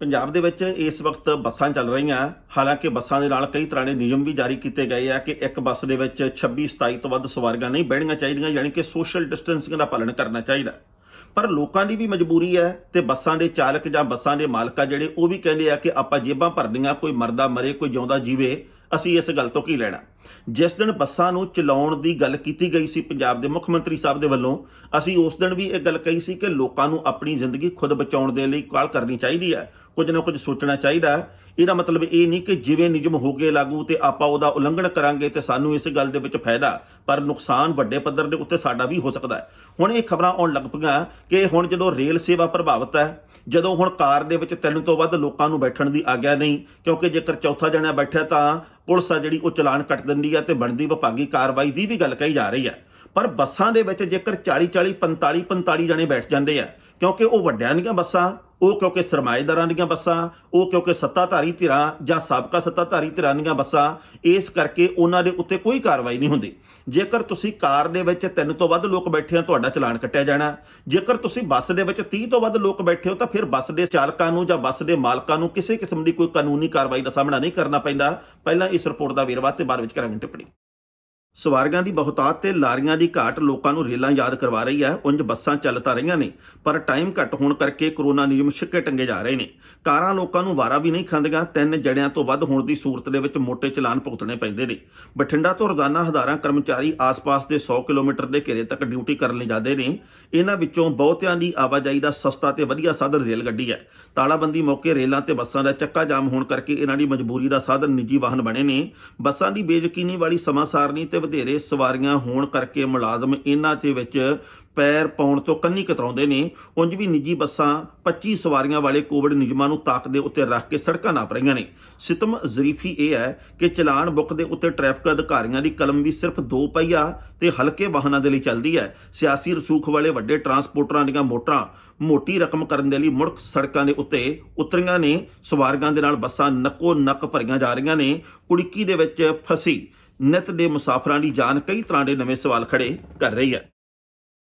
ਪੰਜਾਬ ਦੇ ਵਿੱਚ ਇਸ ਵਕਤ ਬੱਸਾਂ ਚੱਲ ਰਹੀਆਂ। ਹਾਲਾਂਕਿ ਬੱਸਾਂ ਦੇ ਨਾਲ ਕਈ ਤਰ੍ਹਾਂ ਦੇ ਨਿਯਮ ਵੀ ਜਾਰੀ ਕੀਤੇ ਗਏ ਆ ਕਿ ਇੱਕ ਬੱਸ ਦੇ ਵਿੱਚ 26-27 ਤੋਂ ਵੱਧ ਸਵਾਰੀਆਂ ਨਹੀਂ ਬਹਿਣੀਆਂ ਚਾਹੀਦੀਆਂ, ਯਾਨੀ ਕਿ ਸੋਸ਼ਲ ਡਿਸਟੈਂਸਿੰਗ ਦਾ ਪਾਲਣ ਕਰਨਾ ਚਾਹੀਦਾ। ਪਰ ਲੋਕਾਂ ਦੀ ਵੀ ਮਜਬੂਰੀ ਹੈ ਤੇ ਬੱਸਾਂ ਦੇ ਚਾਲਕ ਜਾਂ ਬੱਸਾਂ ਦੇ ਮਾਲਕ ਆ ਜਿਹੜੇ ਉਹ ਵੀ ਕਹਿੰਦੇ ਆ ਕਿ ਆਪਾਂ ਜੇਬਾਂ ਭਰਨੀਆਂ, ਕੋਈ ਮਰਦਾ ਮਰੇ ਕੋਈ ਜਿਉਂਦਾ ਜੀਵੇ, ਅਸੀਂ ਇਸ ਗੱਲ ਤੋਂ ਕੀ ਲੈਣਾ। ਜਿਸ ਦਿਨ ਬੱਸਾਂ ਨੂੰ ਚਲਾਉਣ ਦੀ ਗੱਲ ਕੀਤੀ ਗਈ ਸੀ ਪੰਜਾਬ ਦੇ ਮੁੱਖ ਮੰਤਰੀ ਸਾਹਿਬ ਦੇ ਵੱਲੋਂ, ਅਸੀਂ ਉਸ ਦਿਨ ਵੀ ਇਹ ਗੱਲ ਕਹੀ ਸੀ ਕਿ ਲੋਕਾਂ ਨੂੰ ਆਪਣੀ ਜ਼ਿੰਦਗੀ ਖੁਦ ਬਚਾਉਣ ਦੇ ਲਈ ਕਾਹਲ ਕਰਨੀ ਚਾਹੀਦੀ ਹੈ, ਕੁਝ ਨਾ ਕੁਝ ਸੋਚਣਾ ਚਾਹੀਦਾ। ਇਹਦਾ ਮਤਲਬ ਇਹ ਨਹੀਂ ਕਿ ਜਿਵੇਂ ਨਿਯਮ ਹੋ ਗਏ ਲਾਗੂ ਤੇ ਆਪਾਂ ਉਹਦਾ ਉਲੰਘਣ ਕਰਾਂਗੇ ਤੇ ਸਾਨੂੰ ਇਸ ਗੱਲ ਦੇ ਵਿੱਚ ਫਾਇਦਾ, ਪਰ ਨੁਕਸਾਨ ਵੱਡੇ ਪੱਧਰ ਦੇ ਉੱਤੇ ਸਾਡਾ ਵੀ ਹੋ ਸਕਦਾ ਹੈ। ਹੁਣ ਇਹ ਖਬਰਾਂ ਆਉਣ ਲੱਗ ਪਈਆਂ ਕਿ ਹੁਣ ਜਦੋਂ ਰੇਲ ਸੇਵਾ ਪ੍ਰਭਾਵਿਤ ਹੈ, ਜਦੋਂ ਹੁਣ ਕਾਰ ਦੇ ਵਿੱਚ 3 ਤੋਂ ਵੱਧ ਲੋਕਾਂ ਨੂੰ ਬੈਠਣ ਦੀ ਆਗਿਆ ਨਹੀਂ, ਕਿਉਂਕਿ ਜੇਕਰ ਚੌਥਾ ਜਣਾ ਬੈਠਿਆ ਤਾਂ ਪੁਲਿਸ ਆ ਜਿਹੜੀ ਉਹ ਚਲਾਨ ਕੱਟ ਦਿੰਦੀ ਹੈ ਤੇ ਬਣਦੀ ਵਿਭਾਗੀ ਕਾਰਵਾਈ ਦੀ ਵੀ ਗੱਲ ਕਹੀ ਜਾ ਰਹੀ ਹੈ। ਪਰ ਬੱਸਾਂ ਦੇ ਵਿੱਚ ਜੇਕਰ 40-40 45-45 ਜਣੇ ਬੈਠ ਜਾਂਦੇ ਆ, ਕਿਉਂਕਿ ਉਹ ਵੱਡਿਆਂ ਦੀਆਂ ਬੱਸਾਂ, ਉਹ ਕਿਉਂਕਿ ਸਰਮਾਏਦਾਰਾਂ ਦੀਆਂ ਬੱਸਾਂ, ਉਹ ਕਿਉਂਕਿ ਸੱਤਾਧਾਰੀ ਧਿਰਾਂ ਜਾਂ ਸਾਬਕਾ ਸੱਤਾਧਾਰੀ ਧਿਰਾਂ ਦੀਆਂ ਬੱਸਾਂ, ਇਸ ਕਰਕੇ ਉਹਨਾਂ ਦੇ ਉੱਤੇ ਕੋਈ ਕਾਰਵਾਈ ਨਹੀਂ ਹੁੰਦੀ। ਜੇਕਰ ਤੁਸੀਂ ਕਾਰ ਦੇ ਵਿੱਚ 3 ਤੋਂ ਵੱਧ ਲੋਕ ਬੈਠੇ ਆ ਤੁਹਾਡਾ ਚਲਾਨ ਕੱਟਿਆ ਜਾਣਾ। ਜੇਕਰ ਤੁਸੀਂ ਬੱਸ ਦੇ ਵਿੱਚ 30 ਤੋਂ ਵੱਧ ਲੋਕ ਬੈਠੇ ਹੋ ਤਾਂ ਫਿਰ ਬੱਸ ਦੇ ਚਾਲਕਾਂ ਨੂੰ ਜਾਂ ਬੱਸ ਦੇ ਮਾਲਕਾਂ ਨੂੰ ਕਿਸੇ ਕਿਸਮ ਦੀ ਕੋਈ ਕਾਨੂੰਨੀ ਕਾਰਵਾਈ ਦਾ ਸਾਹਮਣਾ ਨਹੀਂ ਕਰਨਾ ਪੈਂਦਾ। ਪਹਿਲਾਂ ਇਸ ਰਿਪੋਰਟ ਦਾ ਵੇਰਵਾ ਤੇ ਬਾਅਦ ਵਿੱਚ ਕਰਾਂਗੇ ਟਿੱਪਣੀ। ਸਵਾਰੀਆਂ ਦੀ ਬਹੁਤਾਤ ਤੇ ਲਾਰੀਆਂ ਦੀ ਘਾਟ ਲੋਕਾਂ ਨੂੰ ਰੇਲਾਂ ਯਾਦ ਕਰਵਾ ਰਹੀ ਹੈ। ਉਂਝ ਬੱਸਾਂ ਚੱਲ ਤਾਂ ਰਹੀਆਂ ਨੇ ਪਰ ਟਾਈਮ ਘੱਟ ਹੋਣ ਕਰਕੇ ਕਰੋਨਾ ਨਿਯਮ ਛਿੱਕੇ ਟੰਗੇ ਜਾ ਰਹੇ ਨੇ। ਕਾਰਾਂ ਲੋਕਾਂ ਨੂੰ ਵਾਰਾ ਵੀ ਨਹੀਂ ਖਾਂਦੀਆਂ। 3 ਜਣਿਆਂ ਤੋਂ ਵੱਧ ਹੋਣ ਦੀ ਸੂਰਤ ਦੇ ਵਿੱਚ ਮੋਟੇ ਚਲਾਨ ਭੁਗਤਣੇ ਪੈਂਦੇ ਨੇ। ਬਠਿੰਡਾ ਤੋਂ ਰੋਜ਼ਾਨਾ ਹਜ਼ਾਰਾਂ ਕਰਮਚਾਰੀ ਆਸ-ਪਾਸ ਦੇ 100 ਕਿਲੋਮੀਟਰ ਦੇ ਘੇਰੇ ਤੱਕ ਡਿਊਟੀ ਕਰਨ ਲਈ ਜਾਂਦੇ ਨੇ। ਇਹਨਾਂ ਵਿੱਚੋਂ ਬਹੁਤਿਆਂ ਦੀ ਆਵਾਜਾਈ ਦਾ ਸਸਤਾ ਤੇ ਵਧੀਆ ਸਾਧਨ ਰੇਲ ਗੱਡੀ ਹੈ। ਤਾਲਾਬੰਦੀ ਮੌਕੇ ਰੇਲਾਂ ਤੇ ਬੱਸਾਂ ਦਾ ਚੱਕਾ ਜਾਮ ਹੋਣ ਕਰਕੇ ਇਹਨਾਂ ਦੀ ਮਜਬੂਰੀ ਦਾ ਸਾਧਨ ਨਿੱਜੀ ਵਾਹਨ ਬਣੇ ਨੇ। ਬੱਸਾਂ ਦੀ ਬੇਯਕੀਨੀ ਵਾਲੀ ਸਮਾਂ ਸਾਰਣੀ ਤੇ ਵਧੇਰੇ ਸਵਾਰੀਆਂ ਹੋਣ ਕਰਕੇ ਮੁਲਾਜ਼ਮ ਇਹਨਾਂ ਦੇ ਵਿੱਚ ਪੈਰ ਪਾਉਣ ਤੋਂ ਕੰਨੀ ਕਤਰਾਉਂਦੇ ਨੇ। ਉਂਝ ਵੀ ਨਿੱਜੀ ਬੱਸਾਂ 25 ਸਵਾਰੀਆਂ ਵਾਲੇ ਕੋਵਿਡ ਨਿਯਮਾਂ ਨੂੰ ਤਾਕ ਦੇ ਉੱਤੇ ਰੱਖ ਕੇ ਸੜਕਾਂ ਨਾਪ ਰਹੀਆਂ ਨੇ। ਸਿਤਮ ਜ਼ਰੀਫੀ ਇਹ ਹੈ ਕਿ ਚਲਾਨ ਬੁੱਕ ਦੇ ਉੱਤੇ ਟ੍ਰੈਫਿਕ ਅਧਿਕਾਰੀਆਂ ਦੀ ਕਲਮ ਵੀ ਸਿਰਫ 2 ਪਹੀਆ ਤੇ ਹਲਕੇ ਵਾਹਨਾਂ ਦੇ ਲਈ ਚੱਲਦੀ ਹੈ। ਸਿਆਸੀ ਰਸੂਖ ਵਾਲੇ ਵੱਡੇ ਟਰਾਂਸਪੋਰਟਰਾਂ ਦੀਆਂ ਮੋਟਰਾਂ ਮੋਟੀ ਰਕਮ ਕਰਨ ਦੇ ਲਈ ਮੁੜ ਸੜਕਾਂ ਦੇ ਉੱਤੇ ਉਤਰੀਆਂ ਨੇ। ਸਵਾਰੀਆਂ ਦੇ ਨਾਲ ਬੱਸਾਂ ਨੱਕੋ ਨੱਕ ਭਰੀਆਂ ਜਾ ਰਹੀਆਂ ਨੇ। ਕੁੜਕੀ ਦੇ ਵਿੱਚ ਫਸੀ ਨਿੱਤ ਦੇ ਮੁਸਾਫਰਾਂ ਦੀ ਜਾਨ ਕਈ ਤਰ੍ਹਾਂ ਦੇ ਨਵੇਂ ਸਵਾਲ ਖੜੇ ਕਰ ਰਹੀ ਹੈ।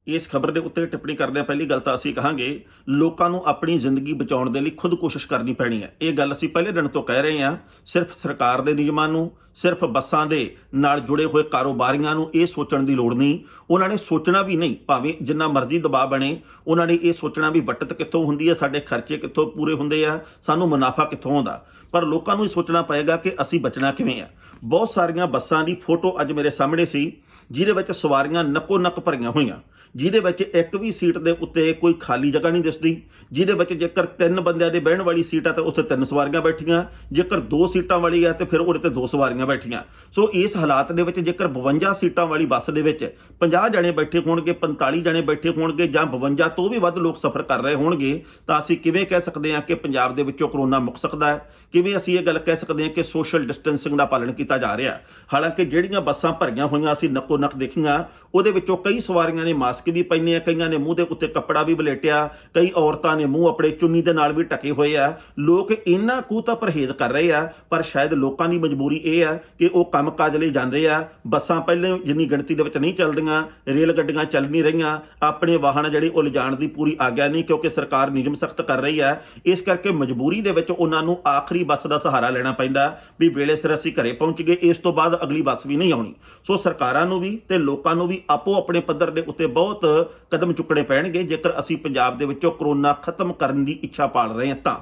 ਇਸ ਖਬਰ ਦੇ ਉੱਤੇ ਟਿੱਪਣੀ ਕਰਦੇ ਪਹਿਲੀ ਗੱਲ ਤਾਂ ਅਸੀਂ ਕਹਾਂਗੇ ਲੋਕਾਂ ਨੂੰ ਆਪਣੀ ਜ਼ਿੰਦਗੀ ਬਚਾਉਣ ਦੇ ਲਈ ਖੁਦ ਕੋਸ਼ਿਸ਼ ਕਰਨੀ ਪੈਣੀ ਹੈ। ਇਹ ਗੱਲ ਅਸੀਂ ਪਹਿਲੇ ਦਿਨ ਤੋਂ ਕਹਿ ਰਹੇ ਹਾਂ। ਸਿਰਫ ਸਰਕਾਰ ਦੇ ਨਿਯਮਾਂ ਨੂੰ, ਸਿਰਫ ਬੱਸਾਂ ਦੇ ਨਾਲ ਜੁੜੇ ਹੋਏ ਕਾਰੋਬਾਰੀਆਂ ਨੂੰ ਇਹ ਸੋਚਣ ਦੀ ਲੋੜ ਨਹੀਂ। ਉਹਨਾਂ ਨੇ ਸੋਚਣਾ ਵੀ ਨਹੀਂ, ਭਾਵੇਂ ਜਿੰਨਾ ਮਰਜ਼ੀ ਦਬਾਅ ਬਣੇ, ਉਹਨਾਂ ਨੇ ਇਹ ਸੋਚਣਾ ਵੀ ਵੱਟਤ ਕਿੱਥੋਂ ਹੁੰਦੀ ਹੈ, ਸਾਡੇ ਖਰਚੇ ਕਿੱਥੋਂ ਪੂਰੇ ਹੁੰਦੇ ਆ, ਸਾਨੂੰ ਮੁਨਾਫਾ ਕਿੱਥੋਂ ਆਉਂਦਾ। ਪਰ ਲੋਕਾਂ ਨੂੰ ਇਹ ਸੋਚਣਾ ਪਏਗਾ ਕਿ ਅਸੀਂ ਬਚਣਾ ਕਿਵੇਂ ਆ। ਬਹੁਤ ਸਾਰੀਆਂ ਬੱਸਾਂ ਦੀ ਫੋਟੋ ਅੱਜ ਮੇਰੇ ਸਾਹਮਣੇ ਸੀ ਜਿਹਦੇ ਵਿੱਚ ਸਵਾਰੀਆਂ ਨੱਕੋ ਨੱਕ ਭਰੀਆਂ ਹੋਈਆਂ। ਜਿਹਦੇ ਵਿੱਚ ਇੱਕ ਵੀ ਸੀਟ ਦੇ ਉੱਤੇ ਕੋਈ ਖਾਲੀ ਜਗ੍ਹਾ ਨਹੀਂ ਦਿਸਦੀ, ਜਿਹਦੇ ਵਿੱਚ ਜੇਕਰ 3 ਬੰਦਿਆਂ ਦੇ ਬਹਿਣ ਵਾਲੀ ਸੀਟ ਹੈ ਤਾਂ ਉੱਥੇ 3 ਸਵਾਰੀਆਂ ਬੈਠੀਆਂ, ਜੇਕਰ 2 ਸੀਟਾਂ ਵਾਲੀ ਹੈ ਤੇ ਫਿਰ ਉਹਦੇ ਤੇ 2 ਸਵਾਰੀਆਂ ਬੈਠੀਆਂ। ਸੋ ਇਸ ਹਾਲਾਤ ਦੇ ਵਿੱਚ ਜੇਕਰ 52 ਸੀਟਾਂ ਵਾਲੀ ਬੱਸ ਦੇ ਵਿੱਚ 50 ਜਣੇ ਬੈਠੇ ਹੋਣਗੇ, 45 ਜਣੇ ਬੈਠੇ ਹੋਣਗੇ ਜਾਂ 52 ਤੋਂ ਵੀ ਵੱਧ ਲੋਕ ਸਫ਼ਰ ਕਰ ਰਹੇ ਹੋਣਗੇ, ਤਾਂ ਅਸੀਂ ਕਿਵੇਂ ਕਹਿ ਸਕਦੇ ਹਾਂ ਕਿ ਪੰਜਾਬ ਦੇ ਵਿੱਚੋਂ ਕਰੋਨਾ ਮੁੱਕ ਸਕਦਾ ਹੈ? ਕਿਵੇਂ ਅਸੀਂ ਇਹ ਗੱਲ ਕਹਿ ਸਕਦੇ ਹਾਂ ਕਿ ਸੋਸ਼ਲ ਡਿਸਟੈਂਸਿੰਗ ਦਾ ਪਾਲਣ ਕੀਤਾ ਜਾ ਰਿਹਾ? ਹਾਲਾਂਕਿ ਜਿਹੜੀਆਂ ਬੱਸਾਂ ਭਰੀਆਂ ਹੋਈਆਂ ਅਸੀਂ ਨੱਕੋ ਨੱਕ ਦੇਖੀਆਂ, ਉਹਦੇ ਵਿੱਚੋਂ ਕਈ ਸਵਾਰੀਆਂ ਨੇ ਮਾਸਕ ਵੀ ਪਹਿਨੇ ਆ, ਕਈਆਂ ਨੇ ਮੂੰਹ ਦੇ ਉੱਤੇ ਕੱਪੜਾ ਵੀ ਵਲੇਟਿਆ, ਕਈ ਔਰਤਾਂ ਨੇ ਮੂੰਹ ਆਪਣੇ ਚੁੰਨੀ ਦੇ ਨਾਲ ਵੀ ਢਕੇ ਹੋਏ ਆ। ਲੋਕ ਇੰਨਾ ਕੁ ਤਾਂ ਪਰਹੇਜ਼ ਕਰ ਰਹੇ ਆ, ਪਰ ਸ਼ਾਇਦ ਲੋਕਾਂ ਦੀ ਮਜਬੂਰੀ ਇਹ ਆ ਕਿ ਉਹ ਕੰਮ ਕਾਜ ਲਈ ਜਾਂਦੇ ਆ। ਬੱਸਾਂ ਪਹਿਲੇ ਜਿੰਨੀ ਗਿਣਤੀ ਦੇ ਵਿੱਚ ਨਹੀਂ ਚੱਲਦੀਆਂ, ਰੇਲ ਗੱਡੀਆਂ ਚੱਲ ਨਹੀਂ ਰਹੀਆਂ, ਆਪਣੇ ਵਾਹਨ ਜਿਹੜੇ ਉਹ ਲਿਜਾਣ ਦੀ ਪੂਰੀ ਆਗਿਆ ਨਹੀਂ, ਕਿਉਂਕਿ ਸਰਕਾਰ ਨਿਯਮ ਸਖਤ ਕਰ ਰਹੀ ਹੈ। ਇਸ ਕਰਕੇ ਮਜਬੂਰੀ ਦੇ ਵਿੱਚ ਉਹਨਾਂ ਨੂੰ ਆਖਰੀ ਬੱਸ ਦਾ ਸਹਾਰਾ ਲੈਣਾ ਪੈਂਦਾ ਵੀ ਵੇਲੇ ਸਿਰ ਅਸੀਂ ਘਰੇ ਪਹੁੰਚ ਗਏ, ਇਸ ਤੋਂ ਬਾਅਦ ਅਗਲੀ ਬੱਸ ਵੀ ਨਹੀਂ ਆਉਣੀ। ਸੋ ਸਰਕਾਰਾਂ ਨੂੰ ਵੀ ਤੇ ਲੋਕਾਂ ਨੂੰ ਵੀ ਆਪੋ ਆਪਣੇ ਪੱਧਰ ਦੇ ਉੱਤੇ ਬਹੁਤ ਕਦਮ ਚੁੱਕਣੇ ਪੈਣਗੇ ਜੇਕਰ ਅਸੀਂ ਪੰਜਾਬ ਦੇ ਵਿੱਚੋਂ ਕਰੋਨਾ ਖਤਮ ਕਰਨ ਦੀ ਇੱਛਾ ਪਾਲ ਰਹੇ ਹਾਂ ਤਾਂ।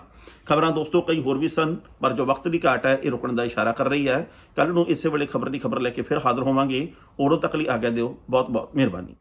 ਖਬਰਾਂ ਦੋਸਤੋ ਕਈ ਹੋਰ ਵੀ ਸਨ, ਪਰ ਜੋ ਵਕਤ ਦੀ ਘਾਟ ਹੈ ਇਹ ਰੁਕਣ ਦਾ ਇਸ਼ਾਰਾ ਕਰ ਰਹੀ ਹੈ। ਕੱਲ ਨੂੰ ਇਸੇ ਵੇਲੇ ਖਬਰ ਦੀ ਖਬਰ ਲੈ ਕੇ ਫਿਰ ਹਾਜ਼ਰ ਹੋਵਾਂਗੇ। ਉਦੋਂ ਤੱਕ ਲਈ ਆਗਿਆ ਦਿਓ। ਬਹੁਤ ਬਹੁਤ ਮਿਹਰਬਾਨੀ।